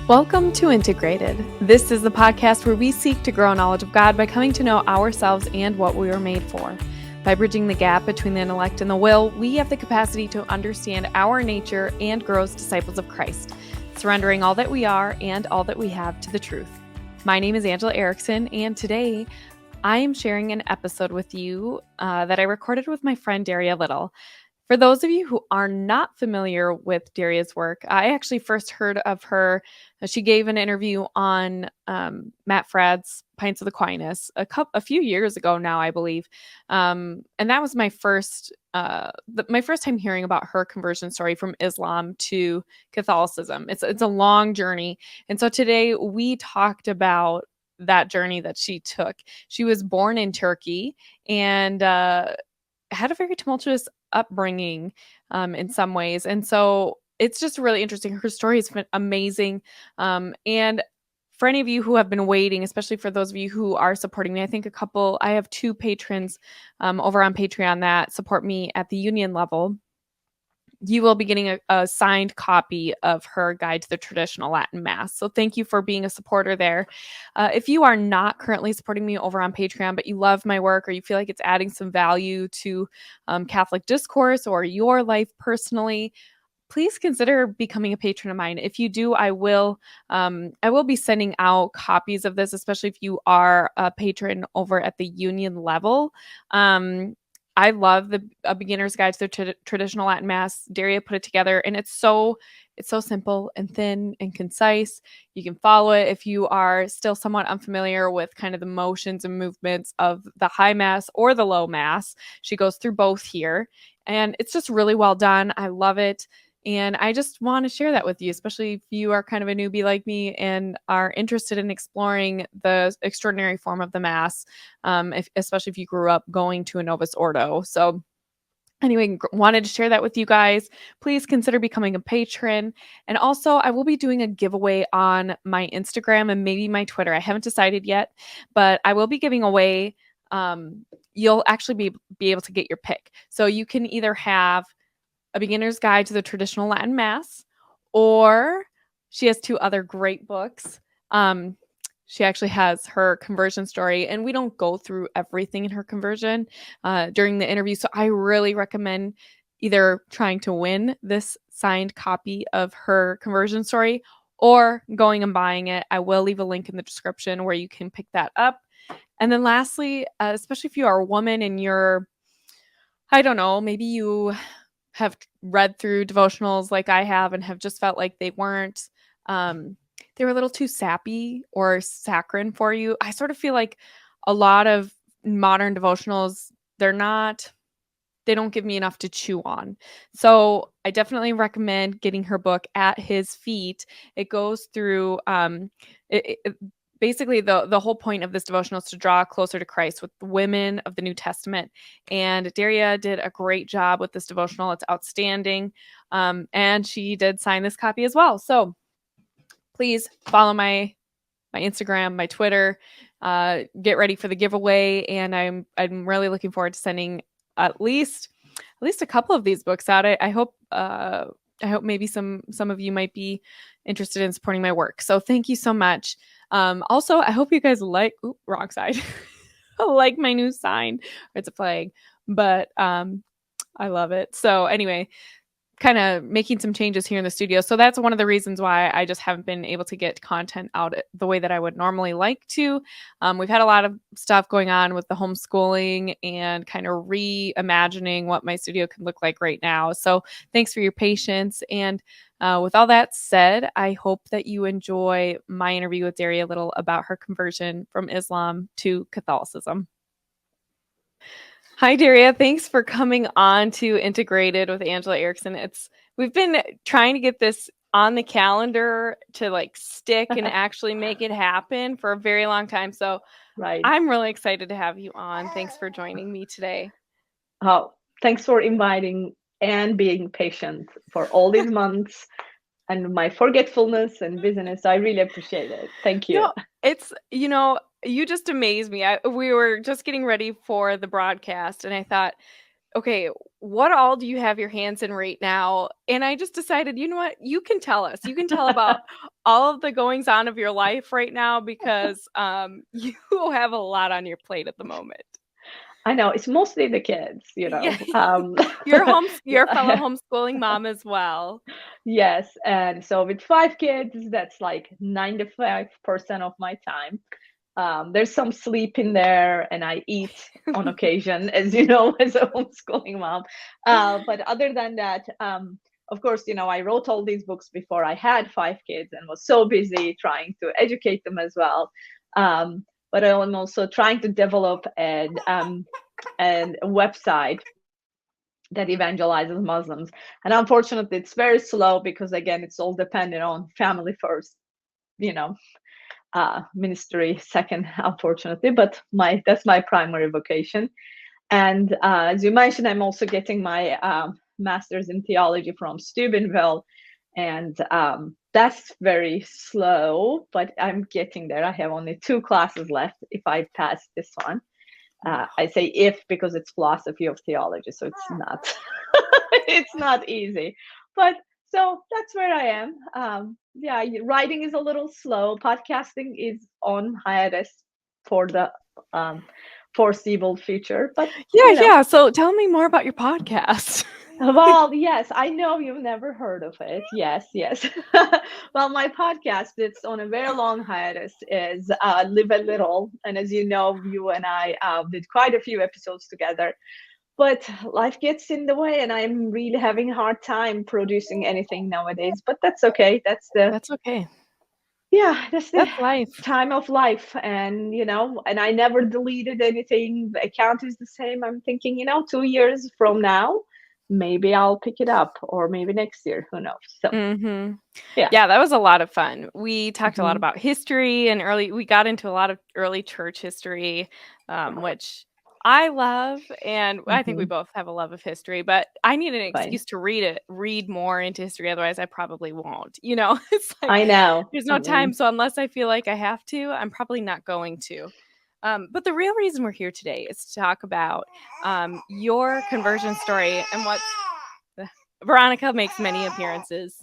Welcome to Integrated. This is the podcast where we seek to grow knowledge of God by coming to know ourselves and what we were made for. By bridging the gap between the intellect and the will, we have the capacity to understand our nature and grow as disciples of Christ, surrendering all that we are and all that we have to the truth. My name is Angela Erickson, and today I am sharing an episode with you that I recorded with my friend Derya Little. For those of you who are not familiar with Derya's work, I actually first heard of her. She gave an interview on Matt Fradd's Pints of Aquinas a few years ago now, I believe, and that was my first time hearing about her conversion story from Islam to Catholicism. It's a long journey, and so today we talked about that journey that she took. She was born in Turkey and had a very tumultuous upbringing in some ways. And so it's just really interesting. Her story has been amazing. And for any of you who have been waiting, especially for those of you who are supporting me, I have two patrons over on Patreon that support me at the union level. You will be getting a signed copy of her guide to the traditional Latin Mass. So thank you for being a supporter there. If you are not currently supporting me over on Patreon, but you love my work or you feel like it's adding some value to Catholic discourse or your life personally, please consider becoming a patron of mine. If you do, I will be sending out copies of this, especially if you are a patron over at the union level. I love A Beginner's Guide to the Traditional Latin Mass. Derya put it together, and it's so simple and thin and concise. You can follow it if you are still somewhat unfamiliar with kind of the motions and movements of the High Mass or the Low Mass. She goes through both here, and it's just really well done. I love it. And I just want to share that with you, especially if you are kind of a newbie like me and are interested in exploring the extraordinary form of the Mass, especially if you grew up going to a Novus Ordo. So anyway, wanted to share that with you guys. Please consider becoming a patron. And also, I will be doing a giveaway on my Instagram and maybe my Twitter. I haven't decided yet, but I will be giving away, you'll actually be able to get your pick. So you can either have A Beginner's Guide to the Traditional Latin Mass, or she has two other great books. She actually has her conversion story, and we don't go through everything in her conversion during the interview. So I really recommend either trying to win this signed copy of her conversion story or going and buying it. I will leave a link in the description where you can pick that up. And then lastly, especially if you are a woman and you're, I don't know, maybe you have read through devotionals like I have and have just felt like they were a little too sappy or saccharine for you. I sort of feel like a lot of modern devotionals, they don't give me enough to chew on. So I definitely recommend getting her book At His Feet. It goes through, basically the whole point of this devotional is to draw closer to Christ with women of the New Testament. And Derya did a great job with this devotional. It's outstanding. And she did sign this copy as well. So please follow my Instagram, my Twitter, get ready for the giveaway. And I'm really looking forward to sending at least a couple of these books out. I hope maybe some of you might be interested in supporting my work. So thank you so much. Also, I hope you guys wrong side. like my new sign. It's a flag, but I love it. So anyway, kind of making some changes here in the studio. So that's one of the reasons why I just haven't been able to get content out the way that I would normally like to. We've had a lot of stuff going on with the homeschooling and kind of reimagining what my studio can look like right now. So thanks for your patience. And with all that said, I hope that you enjoy my interview with Derya Little about her conversion from Islam to Catholicism. Hi, Derya. Thanks for coming on to Integrated with Angela Erickson. We've been trying to get this on the calendar to stick and actually make it happen for a very long time. So right. I'm really excited to have you on. Thanks for joining me today. Oh, thanks for inviting and being patient for all these months and my forgetfulness and busyness. I really appreciate it. Thank you. No, it's, you just amaze me. We were just getting ready for the broadcast, and I thought, okay, what all do you have your hands in right now? And I just decided, you know what? You can tell us. You can tell about all of the goings on of your life right now because you have a lot on your plate at the moment. I know it's mostly the kids, Yeah. You're a fellow homeschooling mom as well. Yes, and so with 5 kids, that's like 95% of my time. There's some sleep in there, and I eat on occasion, as you know, as a homeschooling mom. But other than that, of course, I wrote all these books before I had 5 kids and was so busy trying to educate them as well. But I'm also trying to develop a website that evangelizes Muslims. And unfortunately, it's very slow because, again, it's all dependent on family first, you know, ministry second, unfortunately. But that's my primary vocation. And as you mentioned, I'm also getting my master's in theology from Steubenville. And that's very slow, but I'm getting there. I have only 2 classes left if I pass this one. I say if because it's philosophy of theology, so it's not it's not easy. But so that's where I am. Yeah, writing is a little slow. Podcasting is on hiatus for the um, foreseeable future. But Yeah. So tell me more about your podcast. well, yes, I know you've never heard of it. Yes, yes. Well, my podcast, it's on a very long hiatus, is Live a Little. And as you know, you and I did quite a few episodes together. But life gets in the way, and I'm really having a hard time producing anything nowadays. But that's okay. That's okay. That's the That's life. time of life. And, and I never deleted anything. The account is the same. I'm thinking, 2 years from now, maybe I'll pick it up, or maybe next year. Who knows? So, yeah. Yeah, that was a lot of fun. We talked a lot Mhm. about history and we got into a lot of early church history, which I love. And I think we Mhm. both have a love of history, but I need an Fine. excuse to read more into history. Otherwise, I probably won't. It's like I know. there's no time. So unless I feel like I have to, I'm probably not going to. But the real reason we're here today is to talk about your conversion story and what Veronica makes many appearances.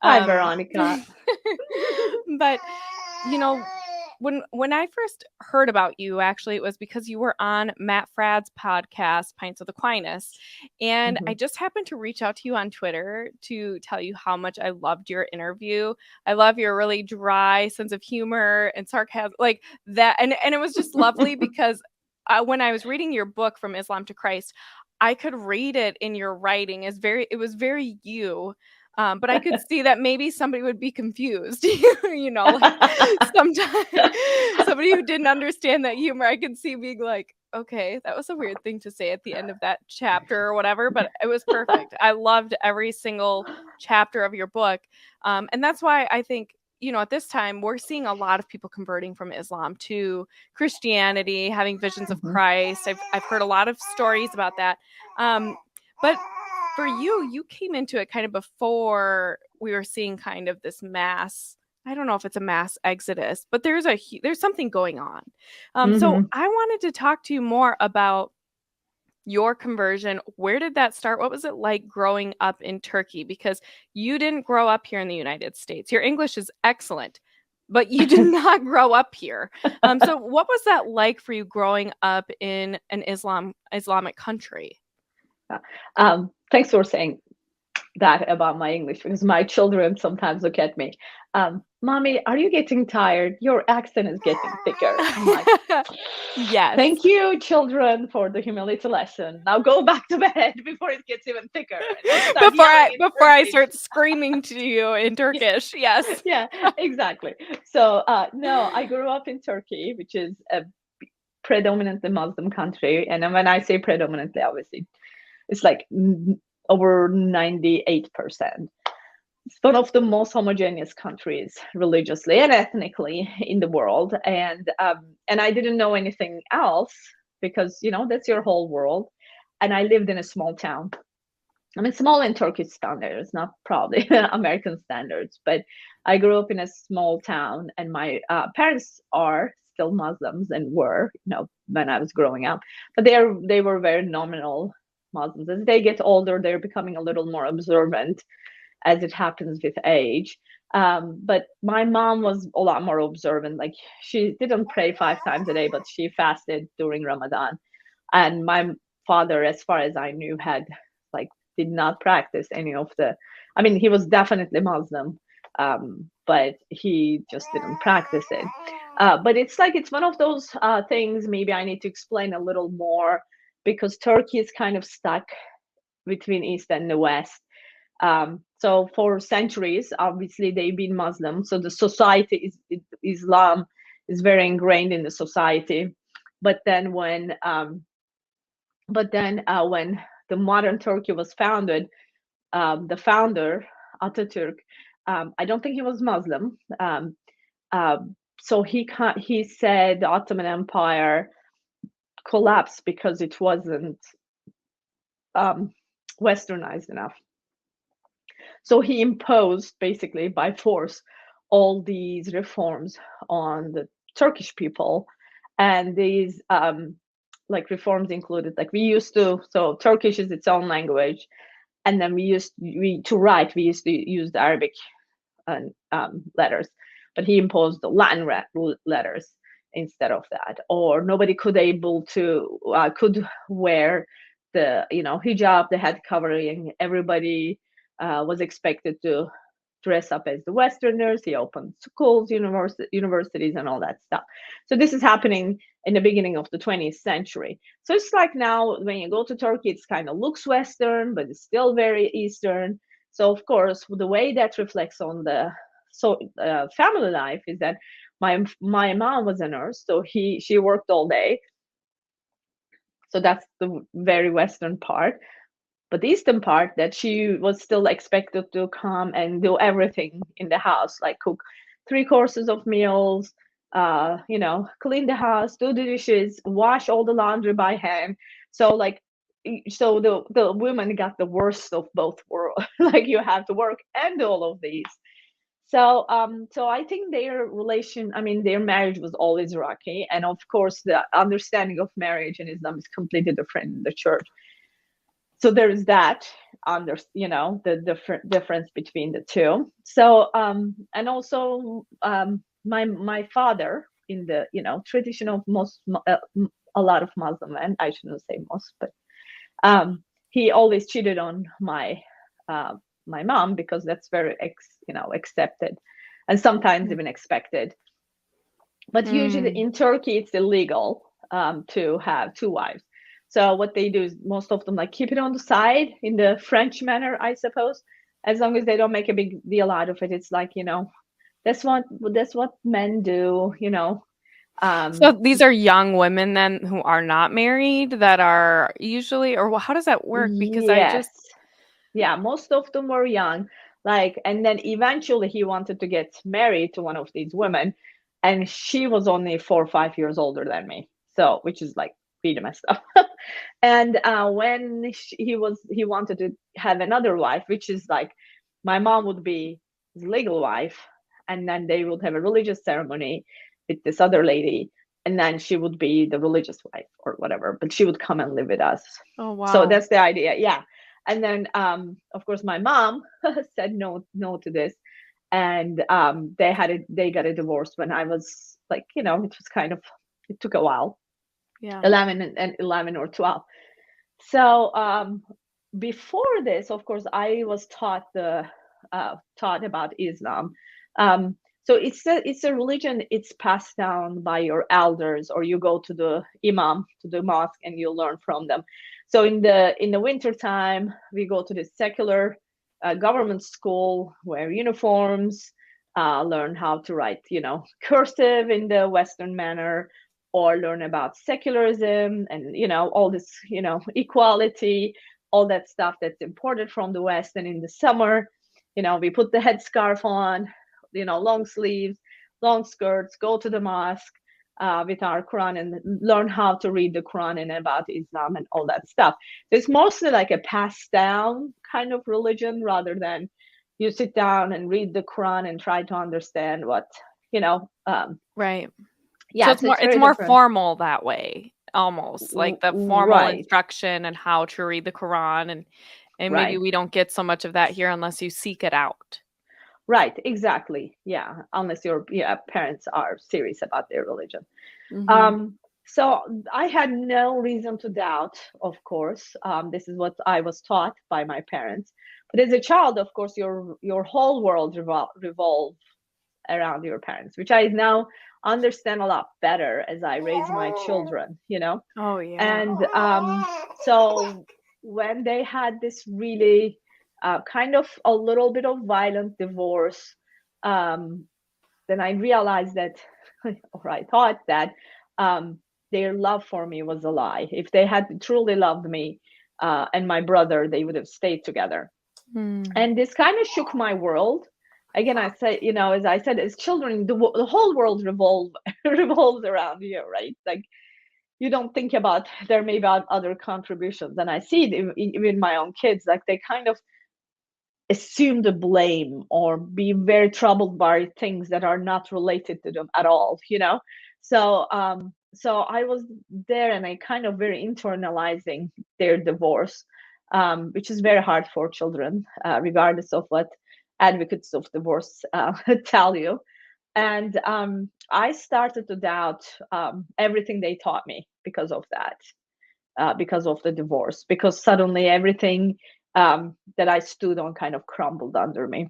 Hi, Um, Veronica. but you know, when I first heard about you, actually, it was because you were on Matt Fradd's podcast, Pints of Aquinas, and I Mhm. just happened to reach out to you on Twitter to tell you how much I loved your interview. I love your really dry sense of humor and sarcasm, like that, and it was just lovely because when I was reading your book From Islam to Christ, I could read it in your writing as it was very you. But I could see that maybe somebody would be confused, like sometimes somebody who didn't understand that humor, I could see being like, okay, that was a weird thing to say at the end of that chapter or whatever, but it was perfect. I loved every single chapter of your book. And that's why I think, at this time, we're seeing a lot of people converting from Islam to Christianity, having visions of Mhm. Christ. I've heard a lot of stories about that. But for you, you came into it kind of before we were seeing kind of this mass. I don't know if it's a mass exodus, but there's something going on. So Mhm. I wanted to talk to you more about your conversion. Where did that start? What was it like growing up in Turkey? Because you didn't grow up here in the United States. Your English is excellent, but you did not grow up here. So what was that like for you growing up in an Islamic country? Thanks for saying that about my English, because my children sometimes look at me. Mommy, are you getting tired? Your accent is getting thicker. I'm like, Yes. thank you, children, for the humility lesson. Now go back to bed before it gets even thicker. And then start yelling in Before I Turkish. start screaming to you in Turkish. Yes. Yeah, exactly. So, no, I grew up in Turkey, which is a predominantly Muslim country. And then when I say predominantly, obviously, it's like over 98%. It's one of the most homogeneous countries religiously and ethnically in the world. And I didn't know anything else because, that's your whole world. And I lived in a small town. I mean, small in Turkish standards, not probably American standards, but I grew up in a small town, and my parents are still Muslims and were, when I was growing up, but they were very nominal Muslims. As they get older, they're becoming a little more observant, as it happens with age. But my mom was a lot more observant. Like, she didn't pray 5 times a day, but she fasted during Ramadan. And my father, as far as I knew, had like did not practice any of the. I mean, he was definitely Muslim, but he just didn't practice it. But it's like it's one of those things. Maybe I need to explain a little more, because Turkey is kind of stuck between East and the West. So for centuries, obviously they've been Muslim. So the society is Islam is very ingrained in the society. But then when the modern Turkey was founded, the founder Atatürk, I don't think he was Muslim. Uh, so he said the Ottoman Empire collapsed because it wasn't westernized enough. So he imposed, basically by force, all these reforms on the Turkish people. And these like reforms included, like, so Turkish is its own language. And then we used to use the Arabic letters, but he imposed the Latin letters instead of that. Or nobody could wear the hijab, the head covering. Everybody was expected to dress up as the Westerners. He opened schools, universities, and all that stuff. So this is happening in the beginning of the 20th century. So it's like now when you go to Turkey, it's kind of looks Western, but it's still very Eastern. So of course, the way that reflects on the family life is that my mom was a nurse, so she worked all day. So that's the very Western part. But the Eastern part, that she was still expected to come and do everything in the house, like cook 3 courses of meals, clean the house, do the dishes, wash all the laundry by hand. So the women got the worst of both worlds. Like, you have to work and do all of these. So I think their marriage was always rocky. And of course, the understanding of marriage in Islam is completely different in the church. So there is that the difference between the two. So and also my father, in the tradition of a lot of Muslim men, I shouldn't say most, but he always cheated on my mom, because that's very accepted, and sometimes even expected. But usually in Turkey, it's illegal to have 2 wives. So what they do is, most of them keep it on the side, in the French manner, I suppose, as long as they don't make a big deal out of it. It's that's what men do. So these are young women then who are not married, that are usually, or how does that work? Because Yes. Yeah, most of them were young. And then eventually he wanted to get married to one of these women, and she was only 4 or 5 years older than me. So, which is really messed up. And when he wanted to have another wife, which is my mom would be his legal wife, and then they would have a religious ceremony with this other lady, and then she would be the religious wife or whatever, but she would come and live with us. Oh, wow. So that's the idea. Yeah. And then of course my mom said no to this, and they got a divorce when I was it took a while. Yeah. 11 or 12. So before this, of course, I was taught about Islam. So it's a religion. It's passed down by your elders, or you go to the imam, to the mosque, and you learn from them. So in the winter time, we go to the secular government school, wear uniforms, learn how to write, cursive in the Western manner, or learn about secularism and all this equality, all that stuff that's imported from the West. And in the summer, we put the headscarf on, long sleeves, long skirts, go to the mosque with our Quran and learn how to read the Quran and about Islam and all that stuff. So it's mostly like a passed down kind of religion, rather than you sit down and read the Quran and try to understand what right. Yeah, so it's more different. formal that way. almost like the formal Right, instruction and how to read the Quran, and maybe right, we don't get so much of that here unless you seek it out. right, exactly. Yeah, unless your parents are serious about their religion. Hmm. Um, so I had no reason to doubt, of course. This is what I was taught by my parents. But as a child, of course, your whole world revolves around your parents, which I now understand a lot better as I raise my children, Oh yeah. And so when they had this really kind of a little bit of violent divorce, um, then I realized that, or I thought that um, their love for me was a lie. If they had truly loved me and my brother, they would have stayed together. Mm. And this kind of shook my world. Again, I say, as I said, as children, the whole world revolves around you, right? Like you don't think about there may be other contributions, and I see it even in my own kids. Like they kind of assume the blame or be very troubled by things that are not related to them at all, so I was there and I kind of very internalizing their divorce, which is very hard for children, regardless of what advocates of divorce tell you. And I started to doubt everything they taught me because of that, because of the divorce, because suddenly everything that I stood on kind of crumbled under me.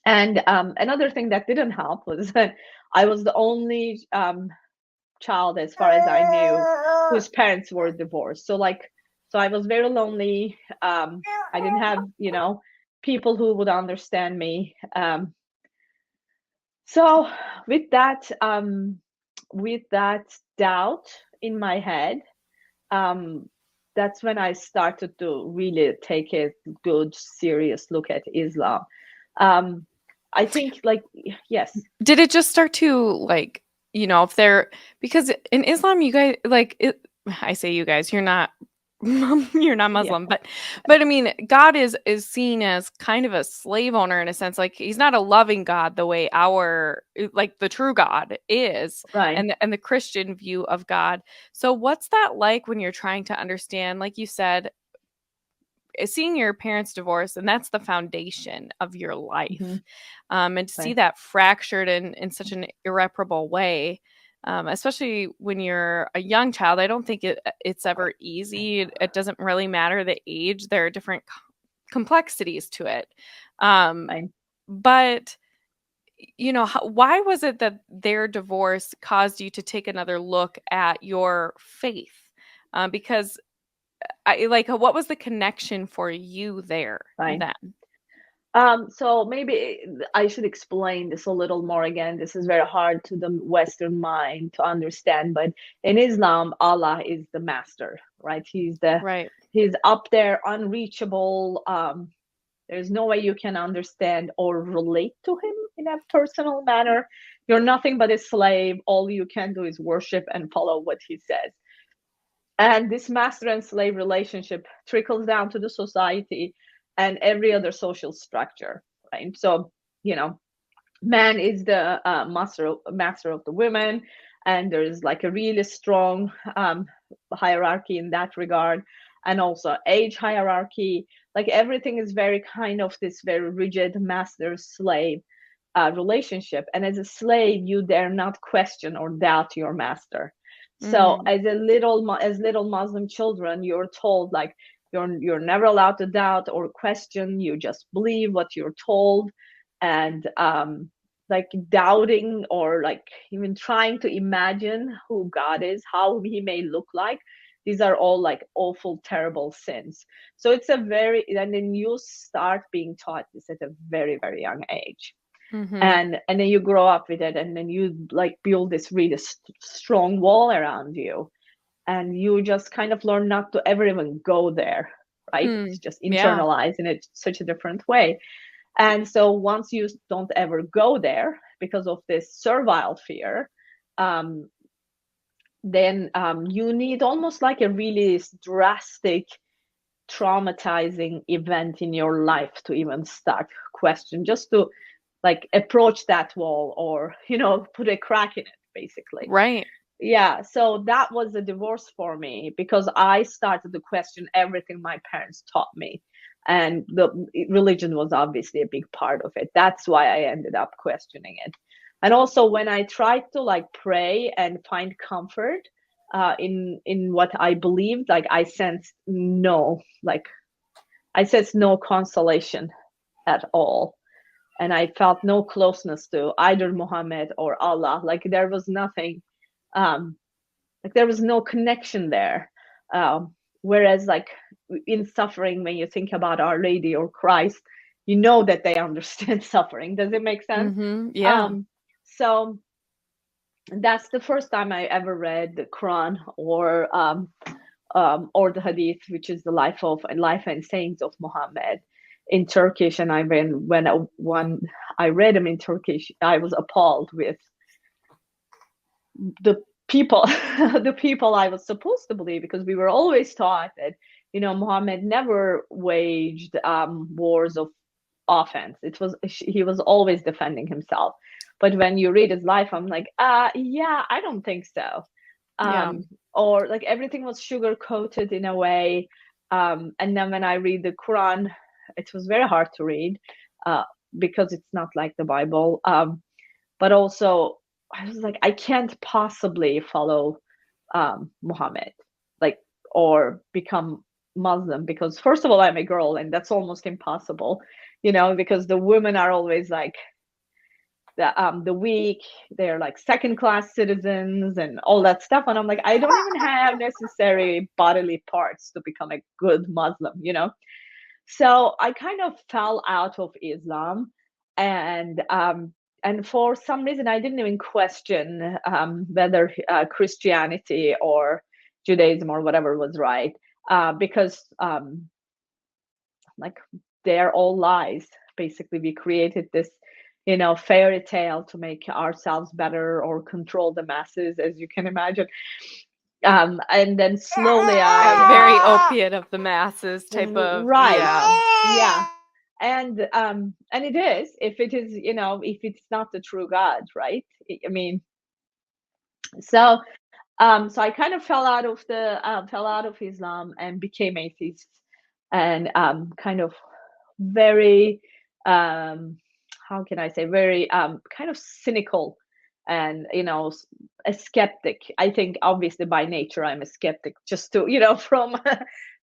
And another thing that didn't help was that I was the only child, as far as I knew, whose parents were divorced. So I was very lonely. I didn't have, people who would understand me. So with that, with that doubt in my head, um, that's when I started to really take a good, serious look at Islam. Um, I think, yes, Did it just start to like, if they're because in Islam you guys like it, I say you guys, you're not you're not yeah, Muslim, but I mean God is seen as kind of a slave owner in a sense. Like he's not a loving God the way our like the true God is, right. and the Christian view of God. So what's that like when you're trying to understand, like you said, seeing your parents divorce, and that's the foundation of your Hmm. life, and to see Right. that fractured in such an irreparable way, especially when you're a young child. I don't think it's ever easy. It doesn't really matter the age. There are different complexities to it, um, Right. but why was it that their divorce caused you to take another look at your faith? Because I like what was the connection for you there Right. then? So maybe I should explain this a little more again. This is very hard to the Western mind to understand, but in Islam, Allah is the master, right? Right. He's up there, unreachable. There's no way you can understand or relate to him in a personal manner. You're nothing but a slave. All you can do is worship and follow what he says. And this master and slave relationship trickles down to the society and every other social structure, right? So, you know, man is the master of the women, and there's like a really strong hierarchy in that regard, and also age hierarchy. Like everything is very kind of this very rigid master slave relationship, and as a slave you dare not question or doubt your master. So Mm, as little Muslim children, you're told like you're never allowed to doubt or question. You just believe what you're told, and like doubting or like even trying to imagine who God is, how he may look like. These are all like awful, terrible sins. So and then you start being taught this at a very, very young age. mhm. And then you grow up with it, and then you like build this really strong wall around you, and you just kind of learn not to ever even go there, right? It's Mm, just yeah. internalized in such a different way. And so once you don't ever go there because of this servile fear, um, then you need almost like a really drastic, traumatizing event in your life to even start question, just to like approach that wall or put a crack in it, basically. Right. yeah, so that was a divorce for me because I started to question everything my parents taught me. And the religion was obviously a big part of it. That's why I ended up questioning it. And also when I tried to like pray and find comfort in what I believed, like I sensed no, like I sensed no consolation at all. And I felt no closeness to either Muhammad or Allah. Like there was nothing, um, like there was no connection there. Whereas like in suffering, when you think about Our Lady or Christ, you know that they understand suffering. Does it make sense? Yeah. So that's the first time I ever read the Quran or the Hadith, which is the life and sayings of Muhammad in Turkish. And when I read them in Turkish, I was appalled with the people the people I was supposed to believe, because we were always taught that Muhammad never waged wars of offense. He was always defending himself. But when you read his life, I'm like, yeah, I don't think so. Yeah. Or like everything was sugar coated in a way. And then when I read the Quran, it was very hard to read because it's not like the Bible. But also I was like, I can't possibly follow Muhammad, like, or become Muslim, because first of all, I'm a girl, and that's almost impossible, because the women are always like the weak, they're like second class citizens and all that stuff. And I'm like, I don't even have necessary bodily parts to become a good Muslim. So I kind of fell out of Islam, and for some reason I didn't even question whether Christianity or Judaism or whatever was right, because like they're all lies. Basically, we created this fairy tale to make ourselves better or control the masses, as you can imagine. And then slowly A very opiate of the masses type of, right, yeah. yeah. And it is, if it is, if it's not the true God, right? I mean, so so I kind of fell out of Islam and became atheist, and kind of very how can I say, very kind of cynical, and a skeptic. I think obviously by nature I'm a skeptic, just to from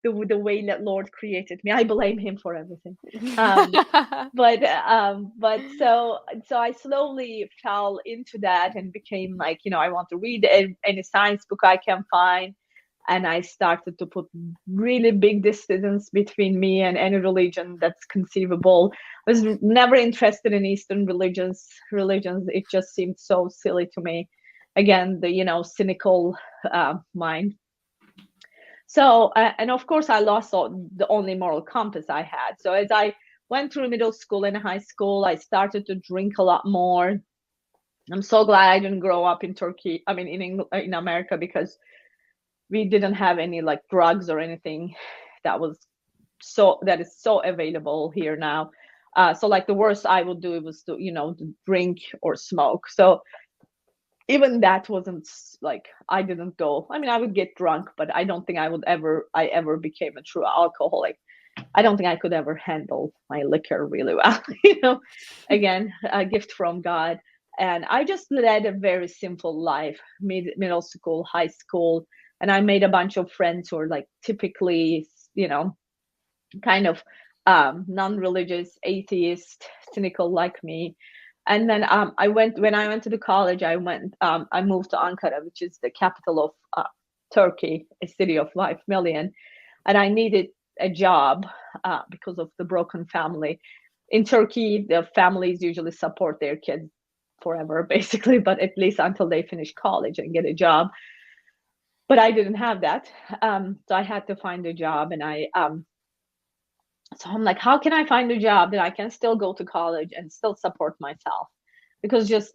the way that Lord created me. I blame him for everything. But so I slowly fell into that and became like, I want to read any science book I can find. And I started to put really big distance between me and any religion that's conceivable. I was never interested in Eastern religions. It just seemed so silly to me. Again, the cynical mind. So, and of course, I lost the only moral compass I had. So as I went through middle school and high school, I started to drink a lot more. I'm so glad I didn't grow up in Turkey. I mean, in America, because we didn't have any like drugs or anything that is so available here now. So like the worst I would do was to drink or smoke. So even that wasn't like, I didn't go. I mean, I would get drunk, but I don't think I ever became a true alcoholic. I don't think I could ever handle my liquor really well. Again, a gift from God. And I just led a very simple life, middle school, high school. And I made a bunch of friends who are like typically, kind of non-religious, atheist, cynical like me. And then when I went to the college, I moved to Ankara, which is the capital of Turkey, a city of 5 million. And I needed a job because of the broken family. In Turkey, the families usually support their kids forever, basically, but at least until they finish college and get a job. But I didn't have that. So I had to find a job, and so I'm like, how can I find a job that I can still go to college and still support myself? Because just,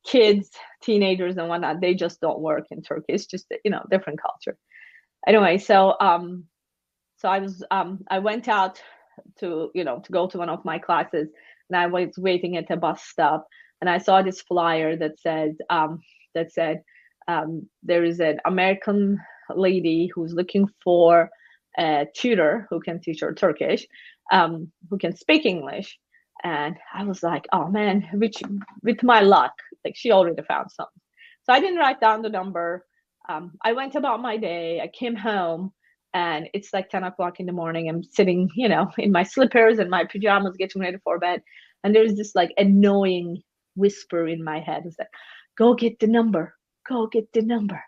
kids, teenagers and whatnot, they just don't work in Turkey. It's just, different culture. Anyway, so I went out to go to one of my classes, and I was waiting at a bus stop, and I saw this flyer that said there is an American lady who's looking for a tutor who can teach her Turkish, who can speak English. And I was like, oh man, which with my luck, like she already found something. So I didn't write down the number. I went about my day. I came home and it's like 10 o'clock in the morning. I'm sitting, in my slippers and my pajamas, getting ready for bed. And there's this like annoying whisper in my head. It's like, go get the number. Go get the number.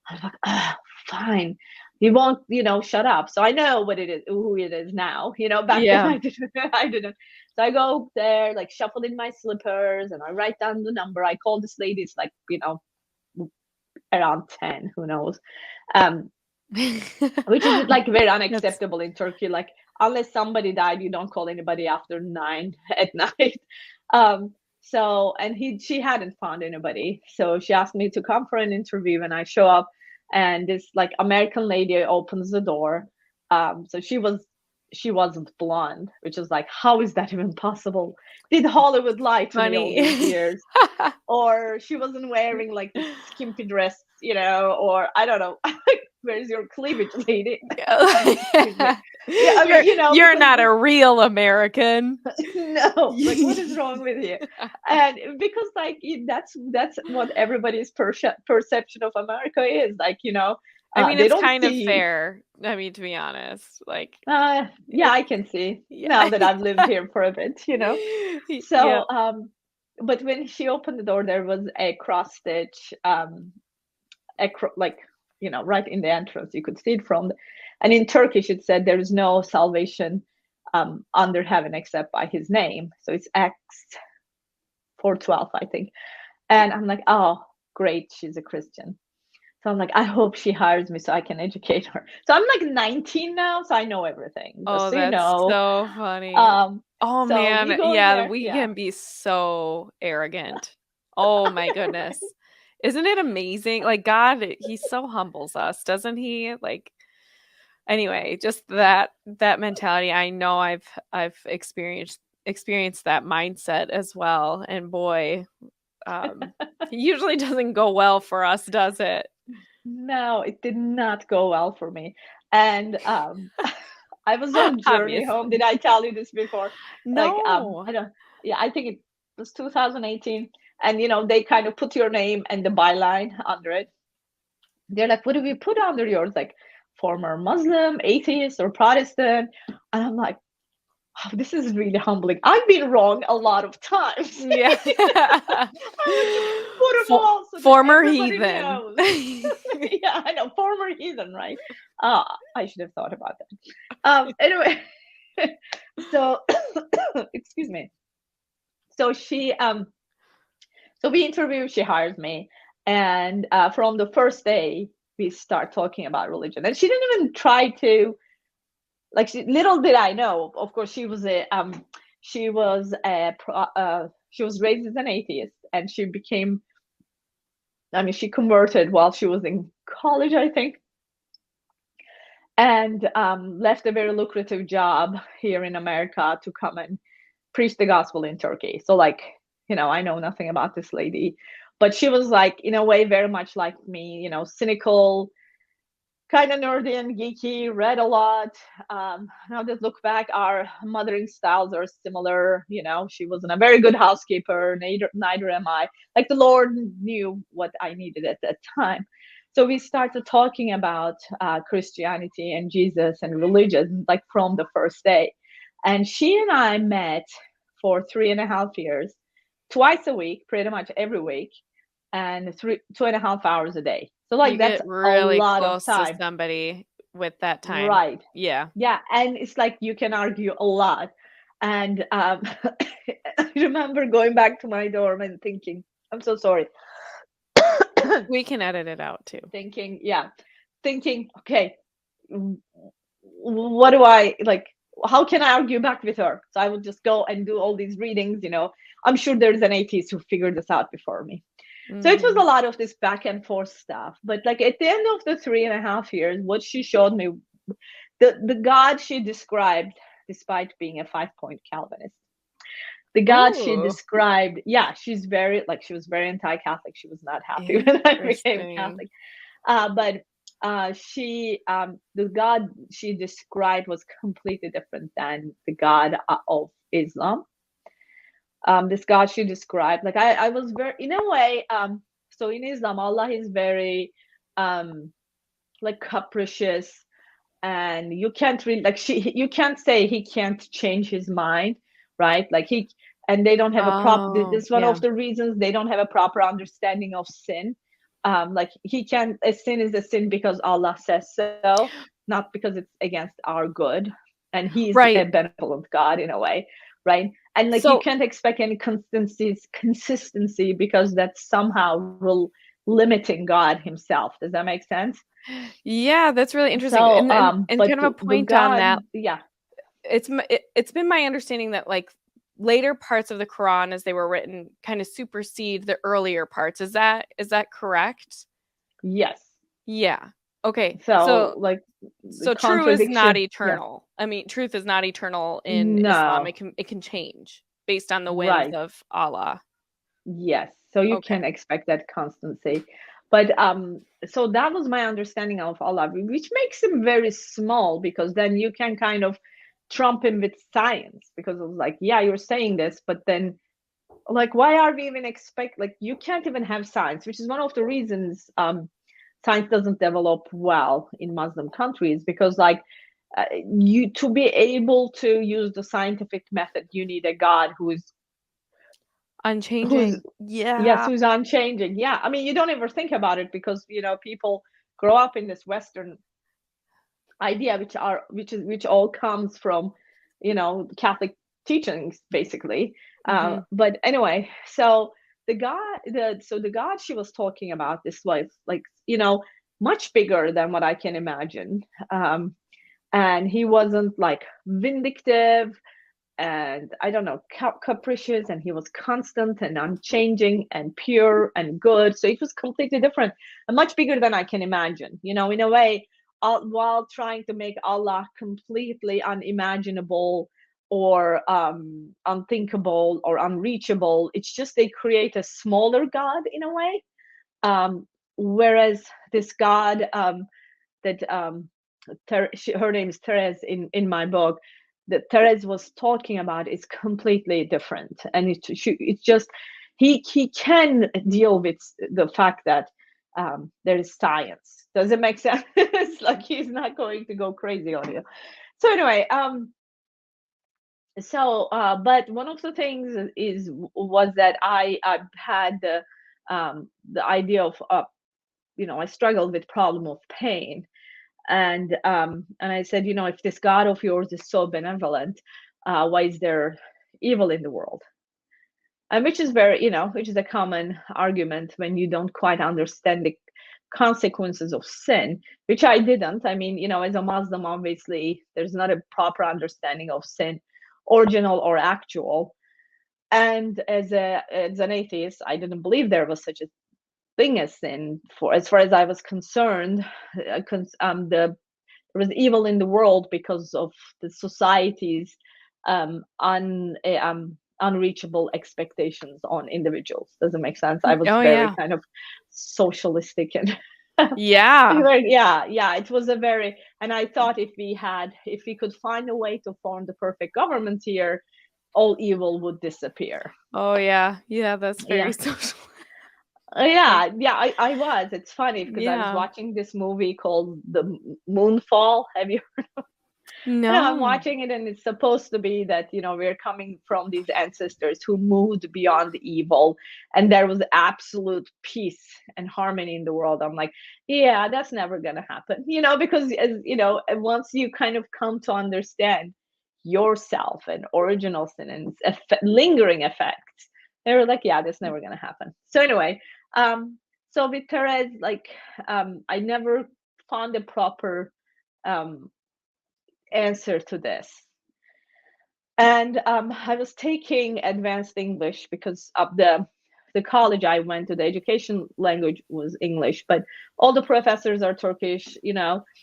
I was like, fine. He won't, shut up. So I know what it is, who it is now. Back then I didn't. I didn't. So I go there, like shuffle in my slippers, and I write down the number. I call this lady. It's like, around 10. Who knows? Which is like very unacceptable in Turkey. Like unless somebody died, you don't call anybody after 9 at night. So, and she hadn't found anybody. So she asked me to come for an interview, and I show up, and this like American lady opens the door. So she wasn't blonde, which is like, how is that even possible? Did Hollywood lie to me all these years? Or she wasn't wearing like this skimpy dress, or I don't know. Where's your cleavage, lady? You're not a real American. No, like what is wrong with you? And because like that's what everybody's perception of America is, like, I mean, it's kind of fair. I mean, to be honest, like, yeah, I can see now that I've lived here for a bit, So, but when she opened the door, there was a cross stitch, right in the entrance. You could see it and in Turkish it said there is no salvation under heaven except by his name. So it's Acts 4:12, I think. And I'm like, oh, great, she's a Christian. So I'm like, I hope she hires me so I can educate her. So I'm like 19 now, so I know everything. Oh, that's so funny. Oh, so man. Yeah, we can be so arrogant. Oh, my goodness. Isn't it amazing? Like, God, he so humbles us, doesn't he? Like, anyway, just that mentality. I know I've experienced that mindset as well. And boy, it usually doesn't go well for us, does it? No, it did not go well for me. And I was on journey home. Did I tell you this before? No. Like, I think it was 2018. And they kind of put your name and the byline under it. They're like, what do we put under yours? Like former Muslim, atheist, or Protestant? And I'm like, oh, this is really humbling. I've been wrong a lot of times. Yeah. Former heathen. Yeah, I know. Former heathen, right? I should have thought about that. Anyway, so excuse me. So she so we interview, she hires me. And from the first day, we start talking about religion. And she didn't even try to, like, little did I know, of course, she was raised as an atheist, and she converted while she was in college, I think, and left a very lucrative job here in America to come and preach the gospel in Turkey. So, like, I know nothing about this lady, but she was like, in a way, very much like me, cynical, kind of nerdy and geeky, read a lot. Now that look back, our mothering styles are similar. She wasn't a very good housekeeper, neither am I. Like, the Lord knew what I needed at that time. So we started talking about Christianity and Jesus and religion, like from the first day. And she and I met for 3.5 years, twice a week, pretty much every week, and 2.5 hours a day. So like that's really a lot close of time. To somebody with that time, right? Yeah, and it's like you can argue a lot. And I remember going back to my dorm and thinking, I'm so sorry. We can edit it out too. Thinking, okay, what do I like? How can I argue back with her? So I would just go and do all these readings. I'm sure there's an atheist who figured this out before me. Mm-hmm. So it was a lot of this back and forth stuff. But like at the end of the 3.5 years, what she showed me, the God she described, despite being a 5-point Calvinist, The God she Ooh, described, yeah, she's very, like, she was very anti-Catholic. She was not happy when I became interesting. Catholic. But she, the God she described was completely different than the God of Islam. This God she described, like, I was very, in a way, so in Islam, Allah is very, um, like, capricious, and you can't really, like, you can't say he can't change his mind, right? Like, and they don't have a Oh, this is one yeah. of the reasons they don't have a proper understanding of sin. Like, he can a sin is a sin because Allah says so, not because it's against our good, and he's a Right. benevolent God in a way, right? And, like, you So, can't expect any consistency because that's somehow limiting God himself. Does that make sense? yeah, that's really interesting. So, And but kind of a the point on God, that, yeah, it's been my understanding that like later parts of the Quran as they were written kind of supersede the earlier parts. Is that correct? yes. Yeah. Okay. So, So like, the so true is not contradiction, yeah, eternal. I mean, truth is not eternal in Islam. no, It can change based on the whims right, of Allah. yes. So you Okay. can expect that constancy. But so that was my understanding of Allah, which makes him very small, because then you can kind of trump him with science, because it was like, yeah, you're saying this, but then, like, why are we even like, you can't even have science, which is one of the reasons science doesn't develop well in Muslim countries, because, like, you to be able to use the scientific method, you need a God who's Unchanging. yes, Yeah. who's unchanging. Yeah, I mean, you don't ever think about it, because people grow up in this Western idea, which all comes from Catholic teachings, basically. Hmm. But anyway, so the God she was talking about, this was, like, much bigger than what I can imagine. And he wasn't, like, vindictive, and, I don't know, capricious, and he was constant and unchanging and pure and good. So it was completely different and much bigger than I can imagine. In a way, while trying to make Allah completely unimaginable, or unthinkable, or unreachable, it's just they create a smaller God in a way. Whereas this God, that her name is Therese in my book, that Therese was talking about, is completely different, and it's just he can deal with the fact that there is science. Does it make sense? Like, he's not going to go crazy on you. So anyway, but one of the things was that I had the idea of, I struggled with problem of pain, and I said, if this God of yours is so benevolent, why is there evil in the world? And which is which is a common argument when you don't quite understand the consequences of sin, which I didn't. I mean, as a Muslim, obviously there's not a proper understanding of sin, original or actual. And as an atheist, I didn't believe there was such a thing as sin. For as far as I was concerned, there was evil in the world because of the society's unreachable expectations on individuals. Does it make sense? I was Oh very yeah. kind of socialistic, and Yeah. yeah, it was a very, and I thought, if we could find a way to form the perfect government here, all evil would disappear. Oh yeah. Yeah, that's very Yeah. social. Yeah, I was. It's funny because I was Yeah. watching this movie called The Moonfall. Have you I'm No. watching it, and it's supposed to be that, we're coming from these ancestors who moved beyond the evil, and there was absolute peace and harmony in the world. I'm like, yeah, that's never going to happen, because, as once you kind of come to understand yourself and original sin and its lingering effects, they were like, yeah, that's never going to happen. So anyway, so with Therese, like, I never found a proper um answer to this. And I was taking advanced English because of the college I went to. The education language was English, but all the professors are Turkish,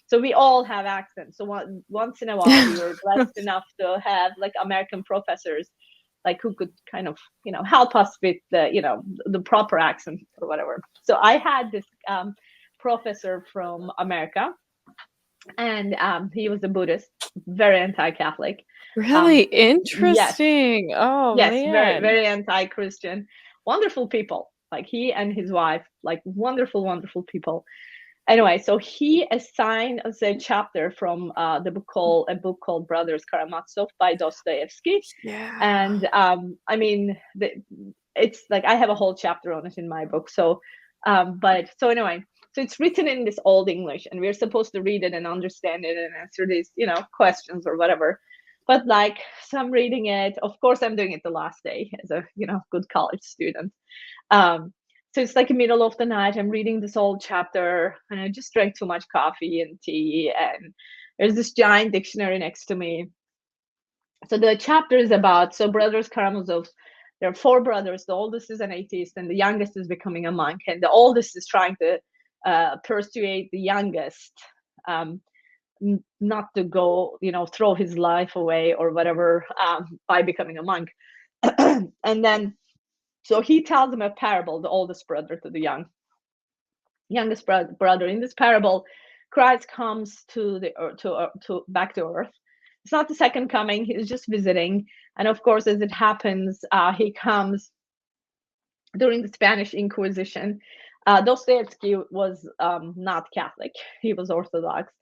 so we all have accents. So once in a while, we were blessed enough to have, like, American professors like who could kind of, help us with the proper accent or whatever. So I had this professor from America, and he was a Buddhist, very anti-Catholic. Really Yes, interesting. Oh yes, very, man. very anti-Christian. Wonderful people. Like he and his wife, like wonderful, wonderful people. Anyway, so he assigned us a chapter from a book called Brothers Karamazov by Dostoevsky. Yeah. And I mean, it's like I have a whole chapter on it in my book. So, but so anyway, so it's written in this old English, and we're supposed to read it and understand it and answer these, questions or whatever. But like, so I'm reading it. Of course, I'm doing it the last day as a, good college student. Um, so it's like the middle of the night. I'm reading this old chapter, and I just drank too much coffee and tea. And there's this giant dictionary next to me. So the chapter is about brothers Karamazov. There are four brothers. The oldest is an atheist, and the youngest is becoming a monk. And the oldest is trying to persuade the youngest not to go, throw his life away or whatever by becoming a monk. And then, so he tells him a parable, the oldest brother to the youngest brother. In this parable, Christ comes to the to back to earth. It's not the second coming. He's just visiting, and of course, as it happens, he comes during the Spanish Inquisition. Dostoevsky was not Catholic; he was Orthodox.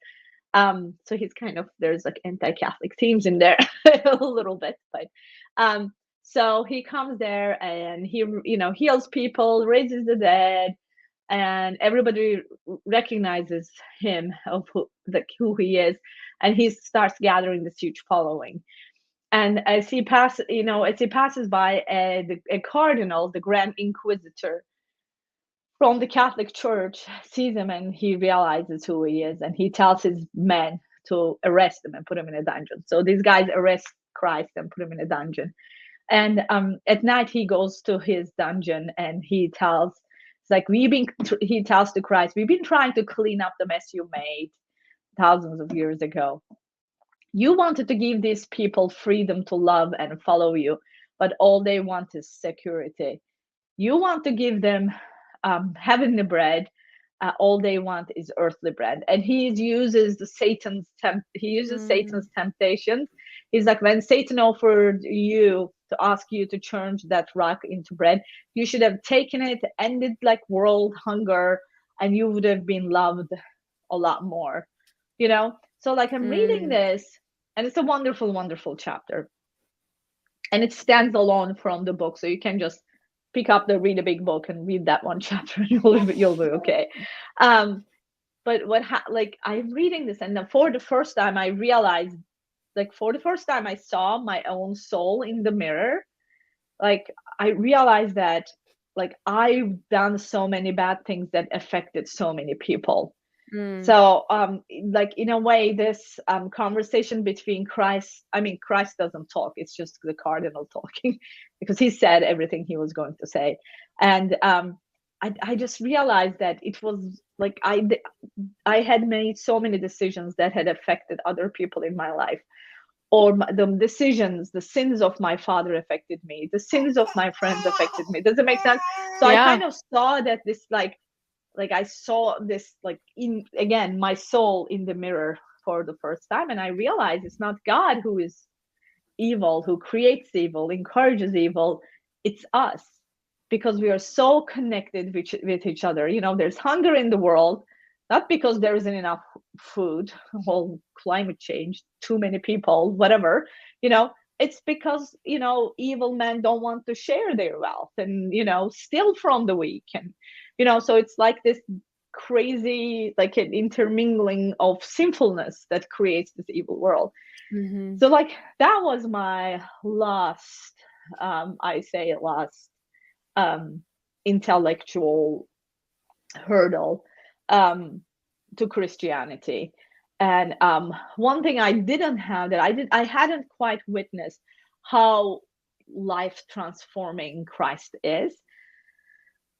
So he's kind of, there's like anti-Catholic themes in there a little bit, but so he comes there and he heals people, raises the dead, and everybody recognizes him of who he is, and he starts gathering this huge following. And as he passes by a cardinal, the Grand Inquisitor from the Catholic Church, sees him, and he realizes who he is, and he tells his men to arrest him and put him in a dungeon. So these guys arrest Christ and put him in a dungeon. And at night he goes to his dungeon, and he tells, it's like, he tells to Christ, we've been trying to clean up the mess you made thousands of years ago. You wanted to give these people freedom to love and follow you, but all they want is security. You want to give them heavenly bread. All they want is earthly bread. And he uses Satan's temptations. He's like, when Satan offered you to ask you to change that rock into bread, you should have taken it, ended like world hunger, and you would have been loved a lot more. So like, I'm reading this, and it's a wonderful, wonderful chapter, and it stands alone from the book, so you can just pick up read a big book and read that one chapter, and you'll be okay. But I'm reading this, and then for the first time I realized, for the first time I saw my own soul in the mirror. Like, I realized that, I've done so many bad things that affected so many people. So in a way, this conversation between Christ doesn't talk, it's just the cardinal talking, because he said everything he was going to say. And I just realized that it was like I had made so many decisions that had affected other people in my life, or the sins of my father affected me, the sins of my friends affected me. Does it make sense? So I kind of saw that this I saw this, again, my soul in the mirror for the first time, and I realized it's not God who is evil, who creates evil, encourages evil. It's us, because we are so connected with each other. There's hunger in the world, not because there isn't enough food, well, climate change, too many people, whatever. It's because evil men don't want to share their wealth and steal from the weak, and so it's like this crazy, like an intermingling of sinfulness that creates this evil world. So that was my last intellectual hurdle to Christianity. And one thing I didn't have, I hadn't quite witnessed how life transforming Christ is.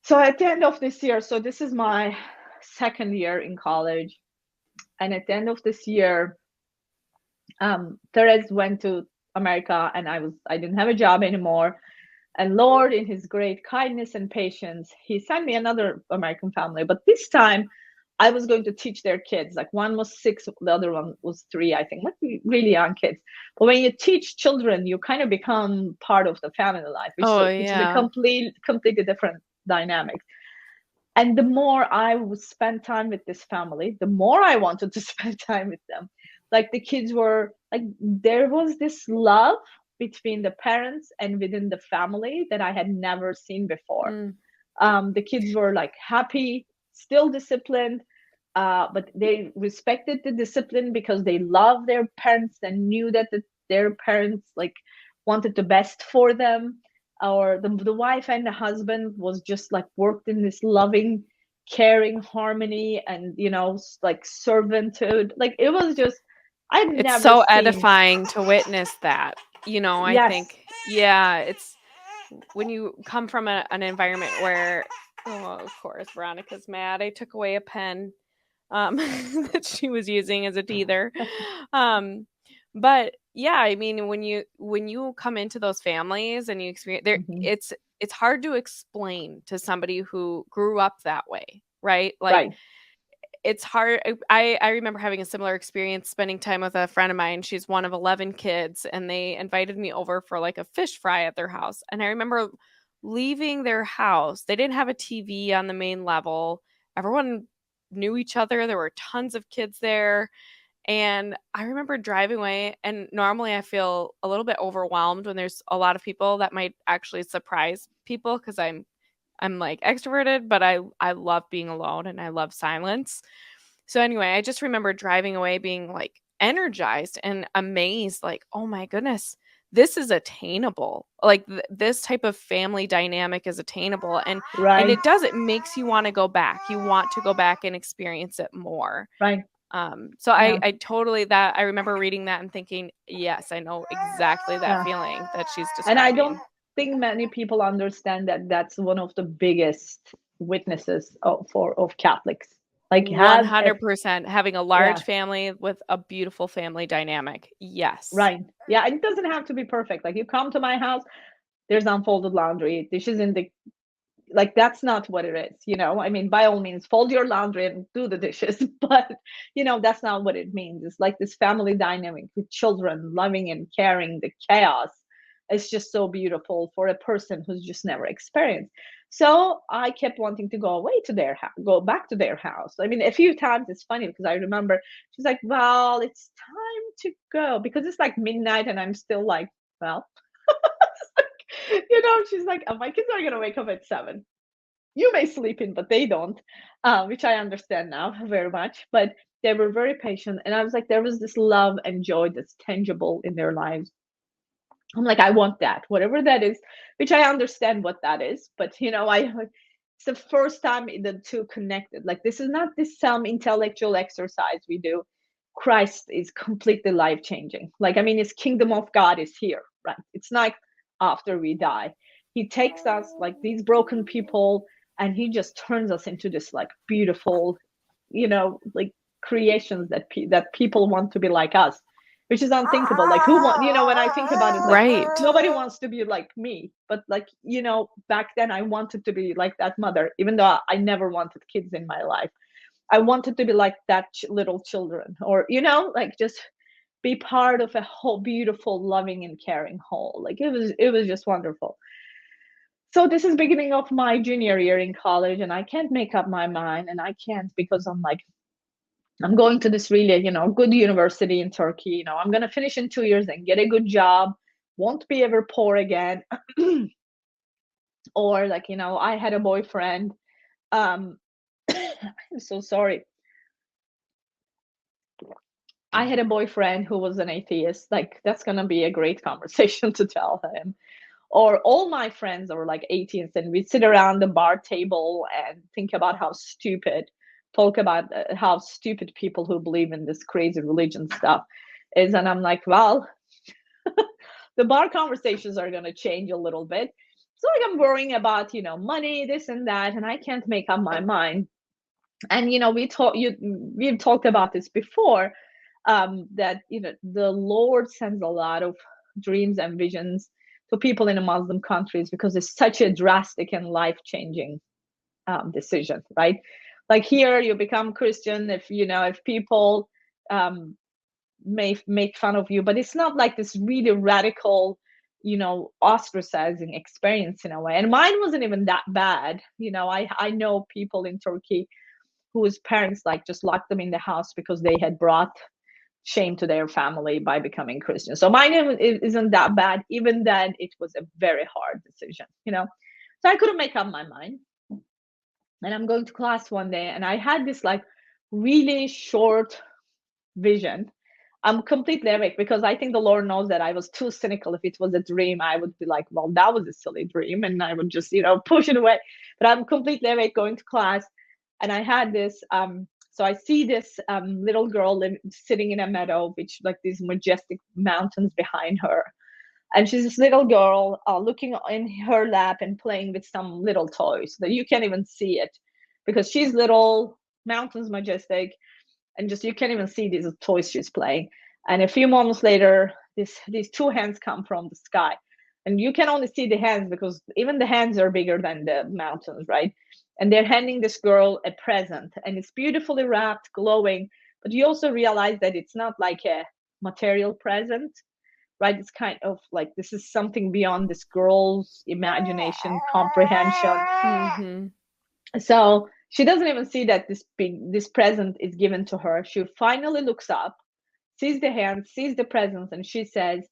So at the end of this year, so this is my second year in college, and at the end of this year, Therese went to America, and I didn't have a job anymore. And Lord, in his great kindness and patience, he sent me another American family. But this time I was going to teach their kids. Like one was 6, the other one was 3, I think, like really young kids. But when you teach children, you kind of become part of the family life, Oh, which is a yeah. completely different dynamic. And the more I would spend time with this family, the more I wanted to spend time with them. Like the kids were like, there was this love between the parents and within the family that I had never seen before. Mm. The kids were like happy, still disciplined, but they respected the discipline because they loved their parents and knew that their parents like wanted the best for them. Or the wife and the husband was just like worked in this loving, caring harmony, and like servanthood. Like it was just, I've It's never so seen. edifying to witness that. I Yes. think, yeah, it's when you come from an environment where, oh, of course, Veronica's mad. I took away a pen that she was using as a teether. Um, but yeah, I mean, when you come into those families and you experience there, Hmm. it's hard to explain to somebody who grew up that way, right? Like Right. it's hard. I remember having a similar experience spending time with a friend of mine. She's one of 11 kids, and they invited me over for like a fish fry at their house. And I remember leaving their house. They didn't have a TV on the main level. Everyone knew each other. There were tons of kids there. And I remember driving away, and normally I feel a little bit overwhelmed when there's a lot of people. That might actually surprise people because I'm like extroverted, but I love being alone and I love silence. So anyway, I just remember driving away being like energized and amazed, like, oh my goodness, this is attainable. Like this type of family dynamic is attainable. And Right. it makes you want to go back. You want to go back and experience it more. Right. So Yeah. I totally that I remember reading that and thinking, yes, I know exactly that Yeah. feeling that she's And I describing. don't think many people understand that that's one of the biggest witnesses of Catholics. Like have a 100% having a yeah. large family with a beautiful family dynamic. Yes. Right. Yeah. And it doesn't have to be perfect. Like you come to my house, there's unfolded laundry, dishes in the like that's not what it is. I mean, by all means fold your laundry and do the dishes, but that's not what it means. It's like this family dynamic with children loving and caring the chaos. It's just so beautiful for a person who's just never experienced. So I kept wanting to go away to their house, go back to their house. I mean, a few times. It's funny because I remember she's like, well, it's time to go, because it's like midnight and I'm still like, well, she's like, oh, my kids are gonna wake up at 7. You may sleep in, but they don't, which I understand now very much. But they were very patient, and I was like, there was this love and joy that's tangible in their lives. I'm like, I want that, whatever that is, which I understand what that is. But it's the first time the two connected. Like this is not this some intellectual exercise we do. Christ is completely life changing. Like I mean, his kingdom of God is here, right? It's not after we die. He takes us like these broken people, and he just turns us into this like beautiful, like creations that people want to be like us, which is unthinkable. Like who want, when I think about it, like Right. nobody wants to be like me. But like, back then I wanted to be like that mother, even though I never wanted kids in my life. I wanted to be like that little children, or like just be part of a whole beautiful, loving and caring whole. Like it was just wonderful. So this is beginning of my junior year in college, and I can't make up my mind, and I can't because I'm going to this really, good university in Turkey. I'm going to finish in 2 years and get a good job, won't be ever poor again. Or like, I had a boyfriend. I'm so sorry. I had a boyfriend who was an atheist. Like, that's going to be a great conversation to tell him. Or all my friends are like atheists, and we sit around the bar table and think about talk about how stupid people who believe in this crazy religion stuff is. And I'm like, well, the bar conversations are going to change a little bit. So like I'm worrying about, money, this and that, and I can't make up my mind. And we've talked about this before, that the Lord sends a lot of dreams and visions to people in the Muslim countries, because it's such a drastic and life-changing decision, right? Like here, you become Christian if if people um, may make fun of you, but it's not like this really radical, ostracizing experience in a way. And mine wasn't even that bad. I know people in Turkey whose parents like just locked them in the house because they had brought shame to their family by becoming Christian. So mine isn't that bad. Even then, it was a very hard decision. So I couldn't make up my mind. And I'm going to class one day, and I had this like really short vision. I'm completely awake because I think the Lord knows that I was too cynical. If it was a dream, I would be like, well, that was a silly dream. And I would just, push it away. But I'm completely awake going to class. And I had this, so I see this little girl sitting in a meadow, which like these majestic mountains behind her. And she's this little girl looking in her lap and playing with some little toys that you can't even see it because she's little, mountains majestic, and just you can't even see these toys she's playing. And a few moments later, these two hands come from the sky, and you can only see the hands because even the hands are bigger than the mountains, right? And they're handing this girl a present, and it's beautifully wrapped, glowing. But you also realize that it's not like a material present, right? It's kind of like this is something beyond this girl's imagination, comprehension. Mm-hmm. So she doesn't even see that this present is given to her. She finally looks up, sees the hand, sees the present, and she says,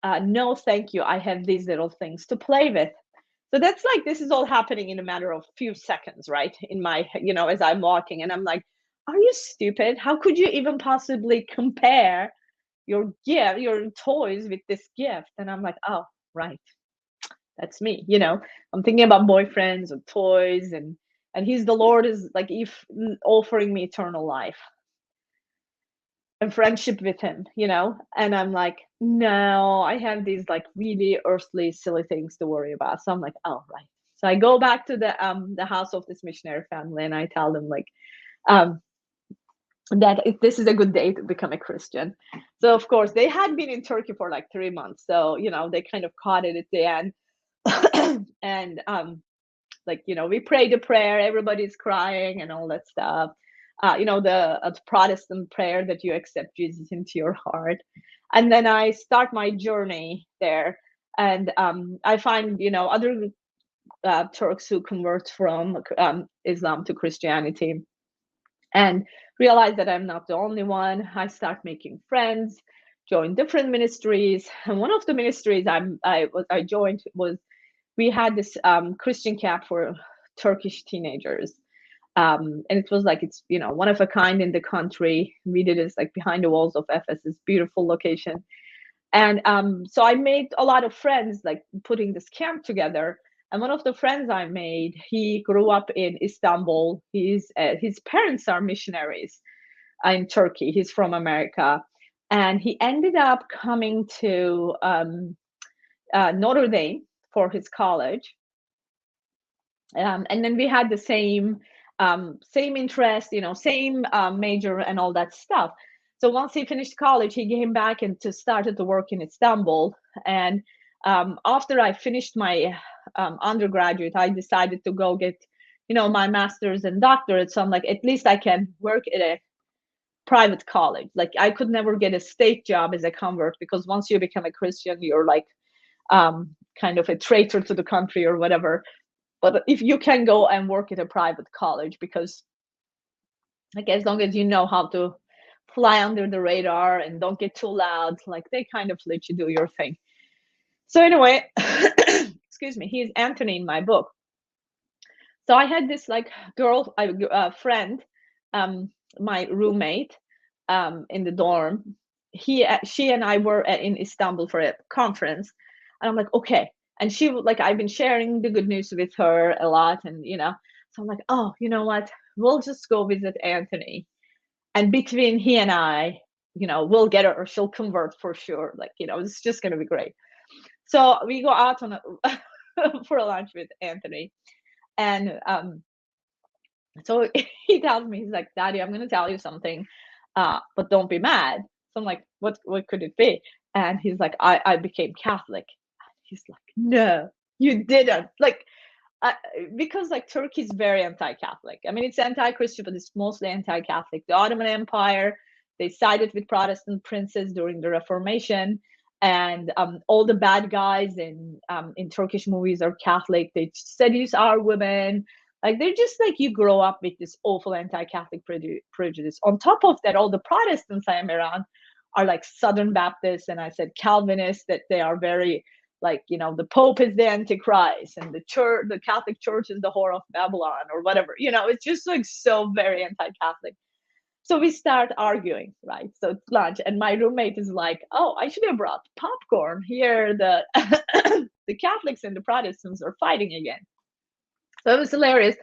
"No, thank you. I have these little things to play with." So that's like this is all happening in a matter of few seconds, right? In my, as I'm walking, and I'm like, "Are you stupid? How could you even possibly compare your gift, your toys, with this gift?" And I'm like, "Oh, right, that's me." I'm thinking about boyfriends or toys, and he's the Lord is like if offering me eternal life and friendship with him. And I'm like, no, I have these like really earthly silly things to worry about. So I'm like, oh, right. So I go back to the house of this missionary family, and I tell them like um that this is a good day to become a Christian. So of course they had been in Turkey for like 3 months, so they kind of caught it at the end. And like we prayed a prayer, everybody's crying and all that stuff. The Protestant prayer that you accept Jesus into your heart. And then I start my journey there, and I find other Turks who convert from Islam to Christianity, and realize that I'm not the only one. I start making friends, join different ministries, and one of the ministries I joined was we had this Christian camp for Turkish teenagers. And it was like it's one of a kind in the country. We did it like behind the walls of Ephesus, beautiful location. And so I made a lot of friends like putting this camp together. And one of the friends I made, he grew up in Istanbul. His parents are missionaries in Turkey. He's from America, and he ended up coming to Notre Dame for his college. And then we had the same interest, same major and all that stuff. So once he finished college, he came back and started to work in Istanbul. And after I finished my undergraduate, I decided to go get, my master's and doctorate. So I'm like, at least I can work at a private college. Like I could never get a state job as a convert because once you become a Christian, you're like kind of a traitor to the country or whatever. But if you can go and work at a private college, because like as long as you know how to fly under the radar and don't get too loud, like they kind of let you do your thing. So anyway, excuse me, he's Anthony in my book. So I had this like friend, my roommate in the dorm. She and I were in Istanbul for a conference, and I'm like, okay. And she like I've been sharing the good news with her a lot, and so I'm like, oh, you know what? We'll just go visit Anthony, and between he and I, we'll get her, or she'll convert for sure. Like it's just gonna be great. So we go out on for a lunch with Anthony, and so he tells me, he's like, Daddy, I'm gonna tell you something, but don't be mad. So I'm like, what could it be? And he's like, I became Catholic. He's like, no, you didn't. Like, because like Turkey is very anti-Catholic. I mean, it's anti-Christian, but it's mostly anti-Catholic. The Ottoman Empire, they sided with Protestant princes during the Reformation, and all the bad guys in Turkish movies are Catholic. They seduce our women. Like, they're just like, you grow up with this awful anti-Catholic prejudice. On top of that, all the Protestants I am around are like Southern Baptists, and I said Calvinists, that they are very like, the Pope is the Antichrist, and the Catholic Church is the whore of Babylon, or whatever. It's just like so very anti-Catholic. So we start arguing, right? So it's lunch, and my roommate is like, "Oh, I should have brought popcorn here. The the Catholics and the Protestants are fighting again." So it was hilarious.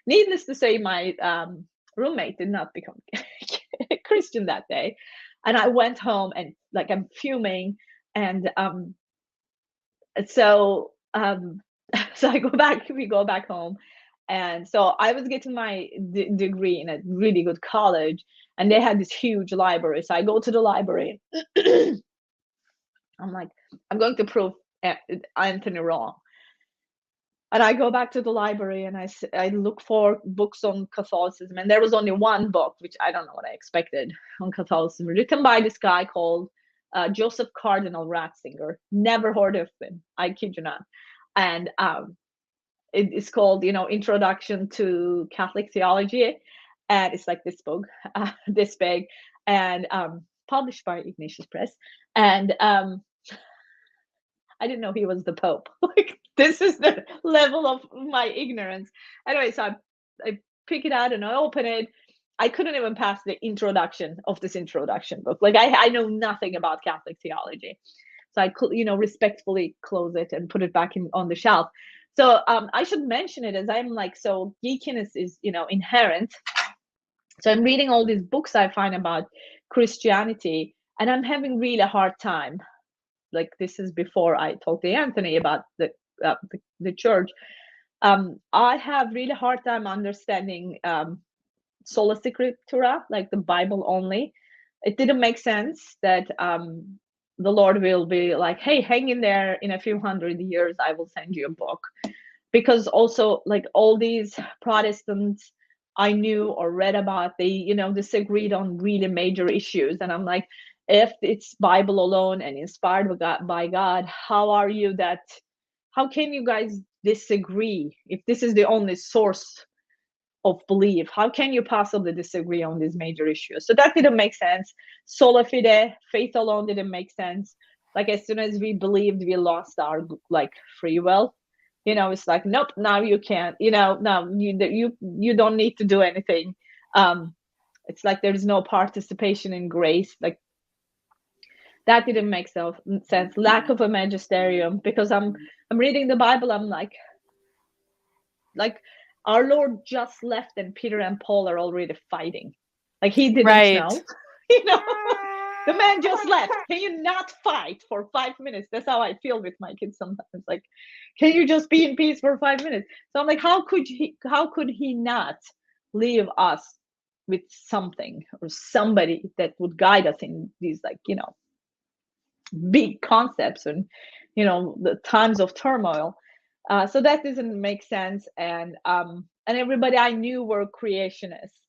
Needless to say, my roommate did not become a Christian that day, and I went home and like I'm fuming, and so so we go back home, and so I was getting my degree in a really good college, and they had this huge library. So I go to the library. I'm like, I'm going to prove Anthony wrong. And I go back to the library, and I look for books on Catholicism, and there was only one book, which I don't know what I expected, on Catholicism, written by this guy called Joseph Cardinal Ratzinger. Never heard of him, I kid you not. And it's called, Introduction to Catholic Theology, and it's like this book, this big, and published by Ignatius Press. And I didn't know he was the Pope. Like, this is the level of my ignorance. Anyway, so I pick it out and I open it. I couldn't even pass the introduction of this introduction book. Like, I know nothing about Catholic theology. So I, respectfully close it and put it back on the shelf. So I should mention it, as I'm like, so geekiness is, inherent. So I'm reading all these books I find about Christianity, and I'm having really a hard time. Like, this is before I talked to Anthony about the church. I have really hard time understanding sola scriptura, like the Bible only. It didn't make sense that the Lord will be like, hey, hang in there, in a few hundred years I will send you a book. Because also, like, all these Protestants I knew or read about, they disagreed on really major issues, and I'm like, if it's Bible alone and inspired by God, how can you guys disagree if this is the only source of belief? How can you possibly disagree on these major issues? So that didn't make sense. Sola fide, faith alone, didn't make sense. Like, as soon as we believed, we lost our like free will. It's like, nope, now you can't. Now you don't need to do anything. It's like there's no participation in grace. Like, that didn't make sense. Lack of a magisterium, because I'm reading the Bible. I'm like our Lord just left, and Peter and Paul are already fighting. Like, he didn't know. The man just left. Can you not fight for 5 minutes? That's how I feel with my kids sometimes. Like, can you just be in peace for 5 minutes? So I'm like, how could he not leave us with something or somebody that would guide us in these, like, big concepts and the times of turmoil? So that doesn't make sense. And everybody I knew were creationists,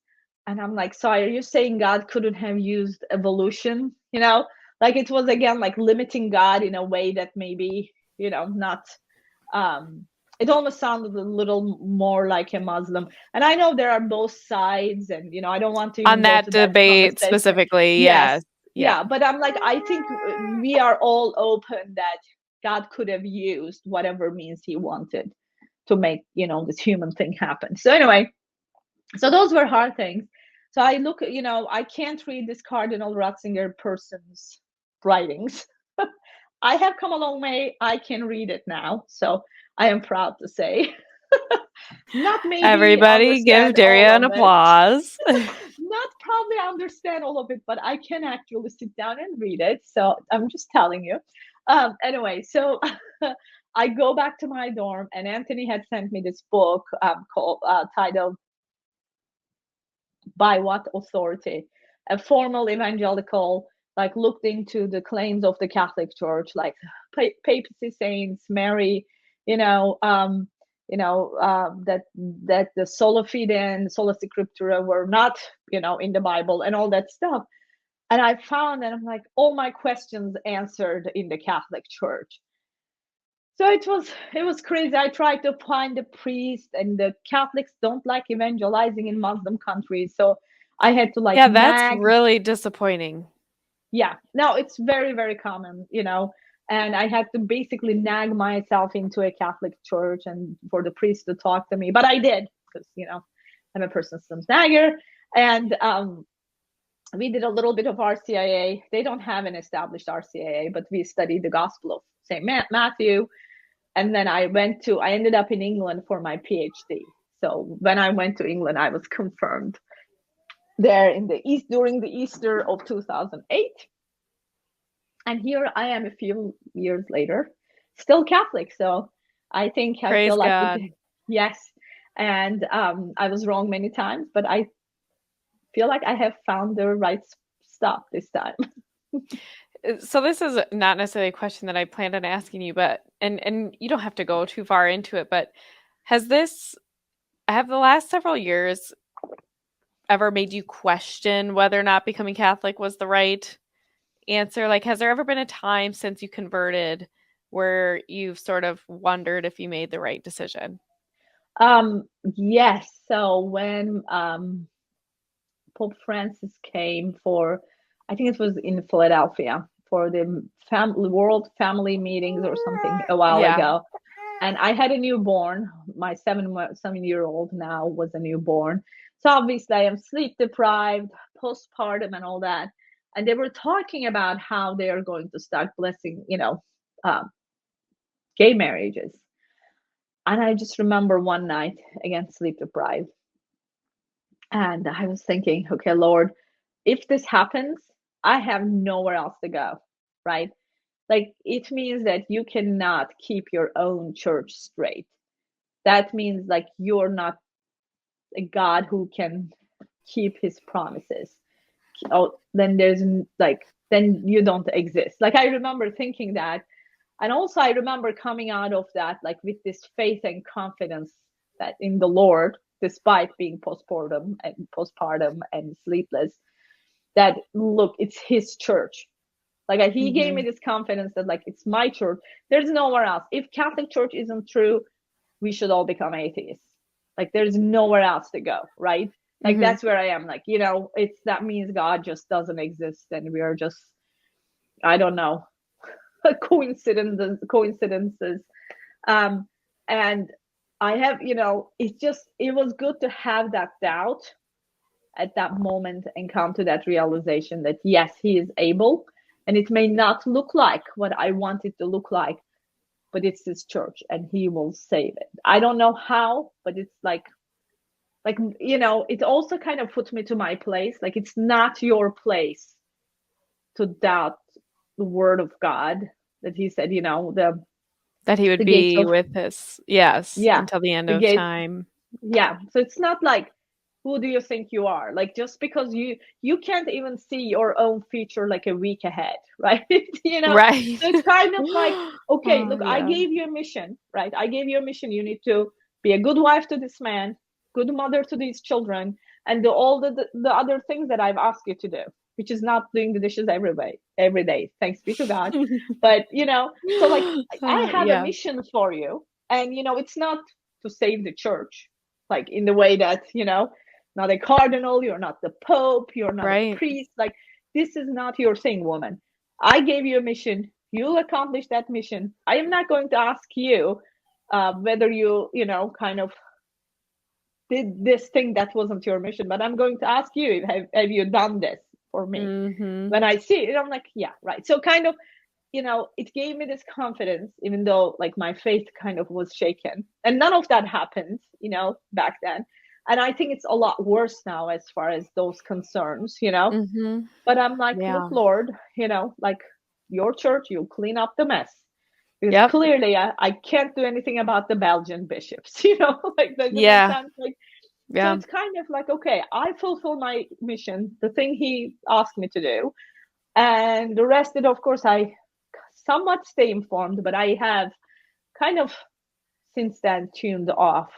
and I'm like, so are you saying God couldn't have used evolution? Like, it was, again, like limiting God in a way that maybe not. It almost sounded a little more like a Muslim. And I know there are both sides, and I don't want to on that debate specifically. Yes. Yeah, but I'm like, I think we are all open that God could have used whatever means he wanted to make, this human thing happen. So anyway, so those were hard things. So I look, I can't read this Cardinal Ratzinger person's writings. I have come a long way. I can read it now. So I am proud to say. Not maybe everybody give Derya an applause. Not probably understand all of it, but I can actually sit down and read it. So I'm just telling you. Anyway, so I go back to my dorm, and Anthony had sent me this book called titled "By What Authority? A Formal Evangelical like looked into the claims of the Catholic Church, like papacy saints, Mary, you know, that the sola fide and sola scriptura were not, in the Bible and all that stuff. And I found that I'm like, all my questions answered in the Catholic Church. So it was crazy. I tried to find a priest, and the Catholics don't like evangelizing in Muslim countries. So I had to like Yeah, that's nag. really disappointing. Yeah, no, it's very, very common, and I had to basically nag myself into a Catholic church and for the priest to talk to me. But I did, because, I'm a persistent nagger. And we did a little bit of RCIA. They don't have an established RCIA, but we studied the Gospel of St. Matthew. And then I ended up in England for my PhD. So when I went to England, I was confirmed there in the East during the Easter of 2008. And here I am a few years later, still Catholic. So I think I Praise feel like, God. yes. And I was wrong many times, but I feel like I have found the right stuff this time. So this is not necessarily a question that I planned on asking you, but and you don't have to go too far into it, but have the last several years ever made you question whether or not becoming Catholic was the right answer? Like, has there ever been a time since you converted where you've sort of wondered if you made the right decision? Yes. So when Pope Francis came I think it was in Philadelphia for the World Family Meetings or something a while ago. And I had a newborn. My 7-year-old now was a newborn. So obviously I am sleep deprived, postpartum and all that. And they were talking about how they are going to start blessing, gay marriages. And I just remember one night, again, sleep deprived. And I was thinking, okay, Lord, if this happens, I have nowhere else to go, right? Like, it means that you cannot keep your own church straight. That means like you're not a God who can keep his promises. Oh, then then you don't exist. Like, I remember thinking that. And also I remember coming out of that, like, with this faith and confidence that in the Lord, despite being postpartum and sleepless, that look, it's his church. Like, he gave me this confidence that like, it's my church. There's nowhere else. If Catholic Church isn't true, we should all become atheists. Like, there's nowhere else to go, right? Like, that's where I am. Like, that means God just doesn't exist, and we are just, I don't know, coincidences. And I have, it was good to have that doubt at that moment and come to that realization that yes, he is able, and it may not look like what I want it to look like, but it's his church and he will save it. I don't know how, but it's like, it also kind of put me to my place. Like, it's not your place to doubt the word of God that he said, that he would be with us, until the end of time. Yeah. So it's not like, who do you think you are? Like, just because you can't even see your own future like a week ahead, right? Right. So it's kind of like, okay, look, I gave you a mission, right? I gave you a mission. You need to be a good wife to this man, good mother to these children, and do all the other things that I've asked you to do, which is not doing the dishes every day. Thanks be to God. But so like, I have a mission for you, and it's not to save the church, like in the way that not a cardinal, you're not the pope, you're not a priest. Like, this is not your thing, woman. I gave you a mission. You'll accomplish that mission. I am not going to ask you whether you kind of did this thing that wasn't your mission, but I'm going to ask you, have you done this for me? When I see it, I'm like, yeah, right. So kind of, it gave me this confidence, even though like my faith kind of was shaken, and none of that happened, back then. And I think it's a lot worse now as far as those concerns, but I'm like, look, Lord, like, your church, you clean up the mess. Because clearly I can't do anything about the Belgian bishops, like, so it's kind of like, okay, I fulfill my mission, the thing he asked me to do. And the rest, of course, I somewhat stay informed, but I have kind of since then tuned off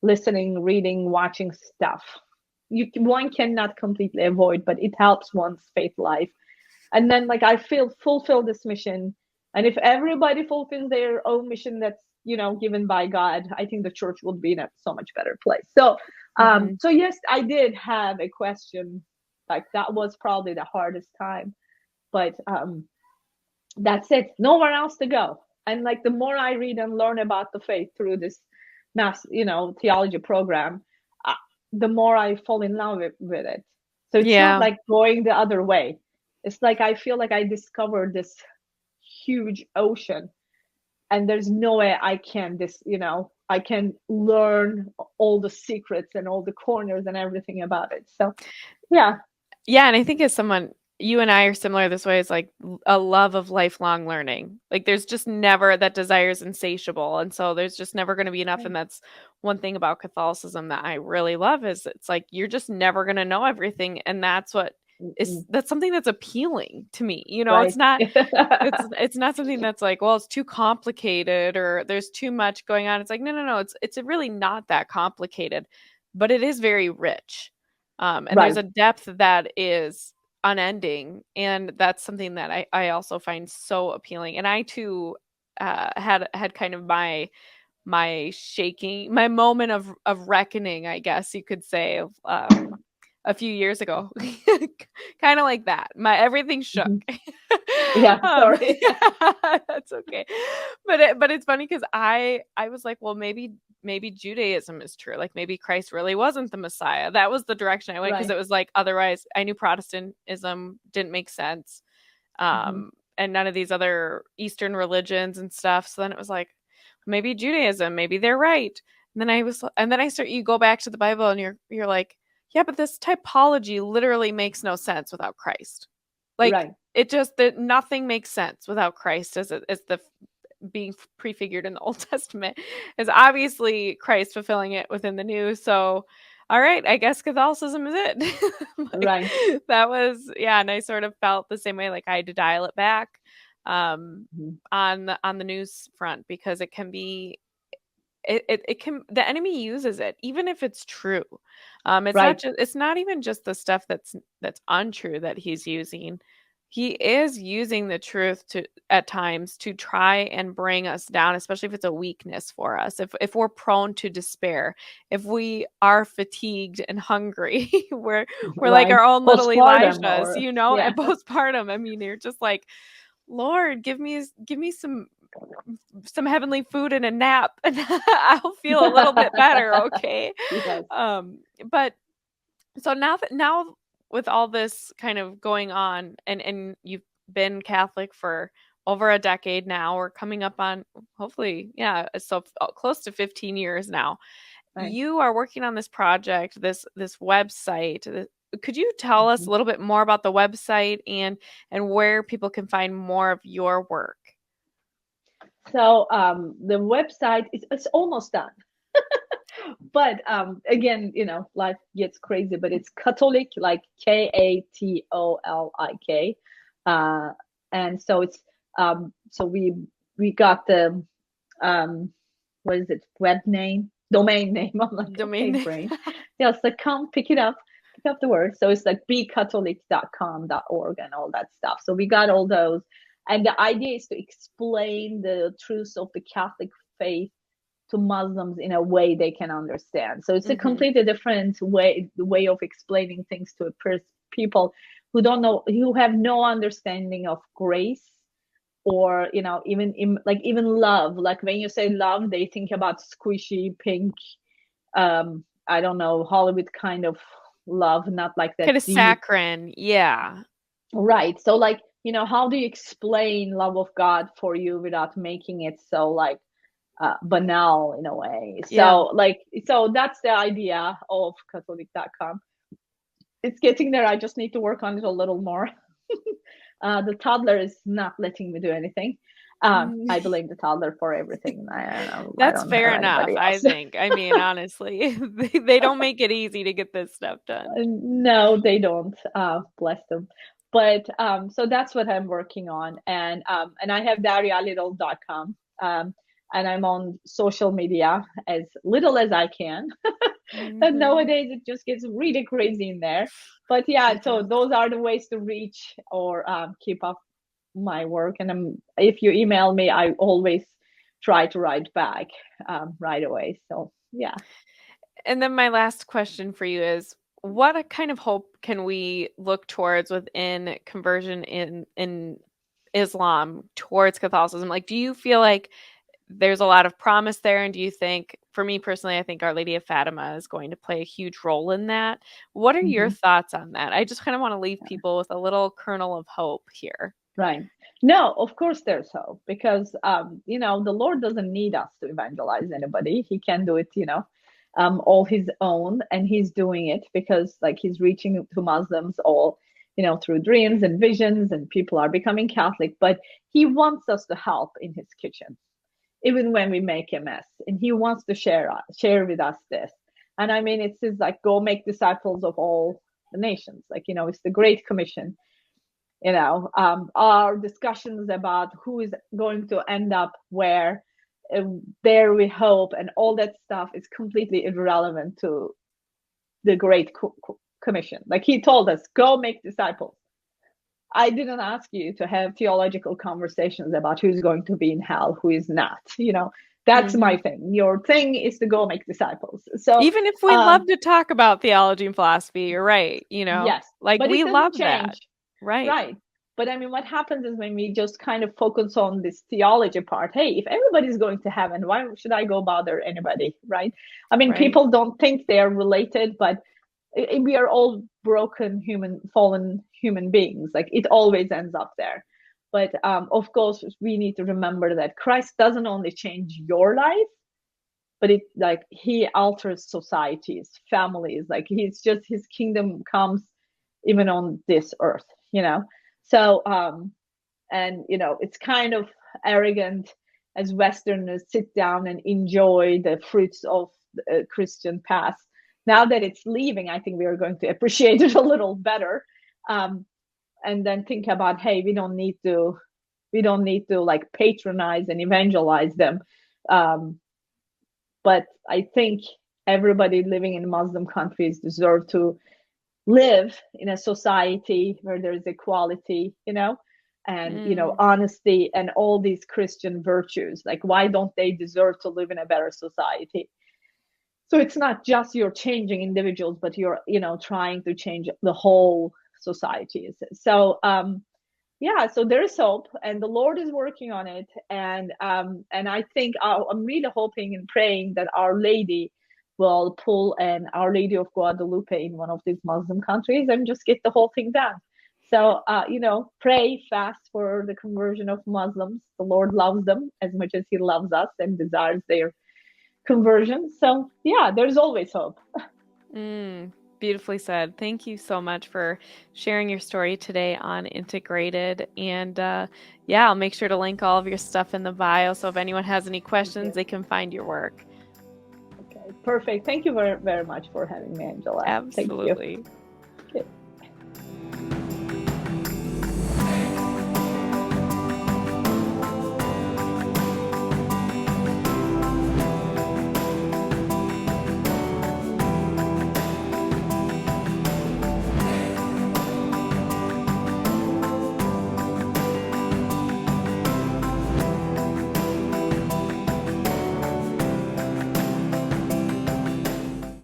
listening, reading, watching stuff. One cannot completely avoid, but it helps one's faith life. And then like I feel fulfill this mission. And if everybody fulfills their own mission that's given by God, I think the church would be in a so much better place. So so yes, I did have a question. Like that was probably the hardest time. But that's it. Nowhere else to go. And like the more I read and learn about the faith through this theology program, the more I fall in love with it. So it's not like going the other way. It's like I feel like I discovered this huge ocean, and there's no way I can I can learn all the secrets and all the corners and everything about it. So yeah. Yeah, and I think as someone, you and I are similar this way, is like a love of lifelong learning. Like there's just never, that desire is insatiable. And so there's just never going to be enough. And that's one thing about Catholicism that I really love, is it's like you're just never going to know everything. And that's that's something that's appealing to me. Right. It's not something that's like, well, it's too complicated or there's too much going on. It's like, no, it's really not that complicated, but it is very rich. And there's a depth that is unending, and that's something that I also find so appealing. And I too had kind of my moment of reckoning, I guess you could say, a few years ago. Kind of like that. Everything shook. Yeah, sorry. That's okay. But it's funny because I was like, well, maybe Judaism is true. Like maybe Christ really wasn't the Messiah. That was the direction I went, because it was like, otherwise I knew Protestantism didn't make sense. And none of these other Eastern religions and stuff. So then it was like, maybe Judaism, maybe they're right. And then you go back to the Bible and you're like, yeah, but this typology literally makes no sense without Christ. Like it just, that nothing makes sense without Christ as the being prefigured in the Old Testament, is obviously Christ fulfilling it within the New. So, all right, I guess Catholicism is it. That was, and I sort of felt the same way. Like I had to dial it back on the news front, because it can be, it can, the enemy uses it, even if it's true. It's not even just the stuff that's untrue that he's using. He is using the truth at times to try and bring us down, especially if it's a weakness for us. If we're prone to despair, if we are fatigued and hungry, we're like our own little Elijahs, at postpartum. I mean, you're just like, Lord, give me some heavenly food and a nap, and I'll feel a little bit better. Okay. But so now with all this kind of going on, and you've been Catholic for over a decade now, or coming up on, hopefully, so close to 15 years now. You are working on this project, this website. Could you tell us a little bit more about the website and where people can find more of your work? So the website it's almost done. But again, life gets crazy, but it's Catholic, like Katolik. And so it's so we got the what is it, domain name. I'm like, domain name. Brain. Yeah, so come pick up the word. So it's like becatholic.com.org and all that stuff. So we got all those. And the idea is to explain the truths of the Catholic faith to Muslims in a way they can understand. So it's a completely different way of explaining things to people who don't know, who have no understanding of grace, or even love. Like when you say love, they think about squishy pink, I don't know, Hollywood kind of love, not like that kind of saccharine. Yeah. Right. So like, how do you explain love of God for you without making it so like banal in a way? So so that's the idea of Catholic.com. It's getting there. I just need to work on it a little more. The toddler is not letting me do anything. I blame the toddler for everything. That's fair enough, I think. I mean, honestly, they don't make it easy to get this stuff done. No, they don't. Bless them. But so that's what I'm working on, and I have DaryaLittle.com, and I'm on social media as little as I can. And nowadays it just gets really crazy in there. But yeah, so those are the ways to reach or keep up my work. And if you email me, I always try to write back right away. So yeah. And then my last question for you is, what kind of hope can we look towards within conversion in Islam towards Catholicism? Like, do you feel like there's a lot of promise there? And do you think, for me personally, I think Our Lady of Fatima is going to play a huge role in that. What are your thoughts on that? I just kind of want to leave people with a little kernel of hope here. Right. No, of course there's hope, because the Lord doesn't need us to evangelize anybody. He can do it, all his own, and he's doing it because like he's reaching to Muslims all, through dreams and visions, and people are becoming Catholic, but he wants us to help in his kitchen, even when we make a mess, and he wants to share with us this. And I mean, it says like, go make disciples of all the nations. Like, it's the Great Commission. Our discussions about who is going to end up where, there we hope, and all that stuff is completely irrelevant to the Great Commission. Like he told us, go make disciples. I didn't ask you to have theological conversations about who's going to be in hell, who is not. That's my thing. Your thing is to go make disciples. So even if we love to talk about theology and philosophy, you're right. Yes, like but we love change. That. Right. But I mean, what happens is when we just kind of focus on this theology part, hey, if everybody's going to heaven, why should I go bother anybody? Right. I mean, people don't think they're related, but we are all broken fallen human beings. Like it always ends up there. But of course, we need to remember that Christ doesn't only change your life, but it like he alters societies, families. Like his kingdom comes even on this earth, So and it's kind of arrogant as Westerners sit down and enjoy the fruits of the Christian past. Now that it's leaving, I think we are going to appreciate it a little better, and then think about, hey, we don't need to like patronize and evangelize them. But I think everybody living in Muslim countries deserve to live in a society where there's equality, and honesty and all these Christian virtues. Like, why don't they deserve to live in a better society? So it's not just you're changing individuals, but you're trying to change the whole society. So so there is hope, and the Lord is working on it, and I think I'm really hoping and praying that Our Lady will pull an Our Lady of Guadalupe in one of these Muslim countries and just get the whole thing done. So pray, fast for the conversion of Muslims. The Lord loves them as much as he loves us and desires their conversion. So yeah, there's always hope. Beautifully said. Thank you so much for sharing your story today on Integrated. And I'll make sure to link all of your stuff in the bio. So if anyone has any questions, they can find your work. Okay, perfect. Thank you very, very much for having me, Angela. Absolutely. Thank you. Okay.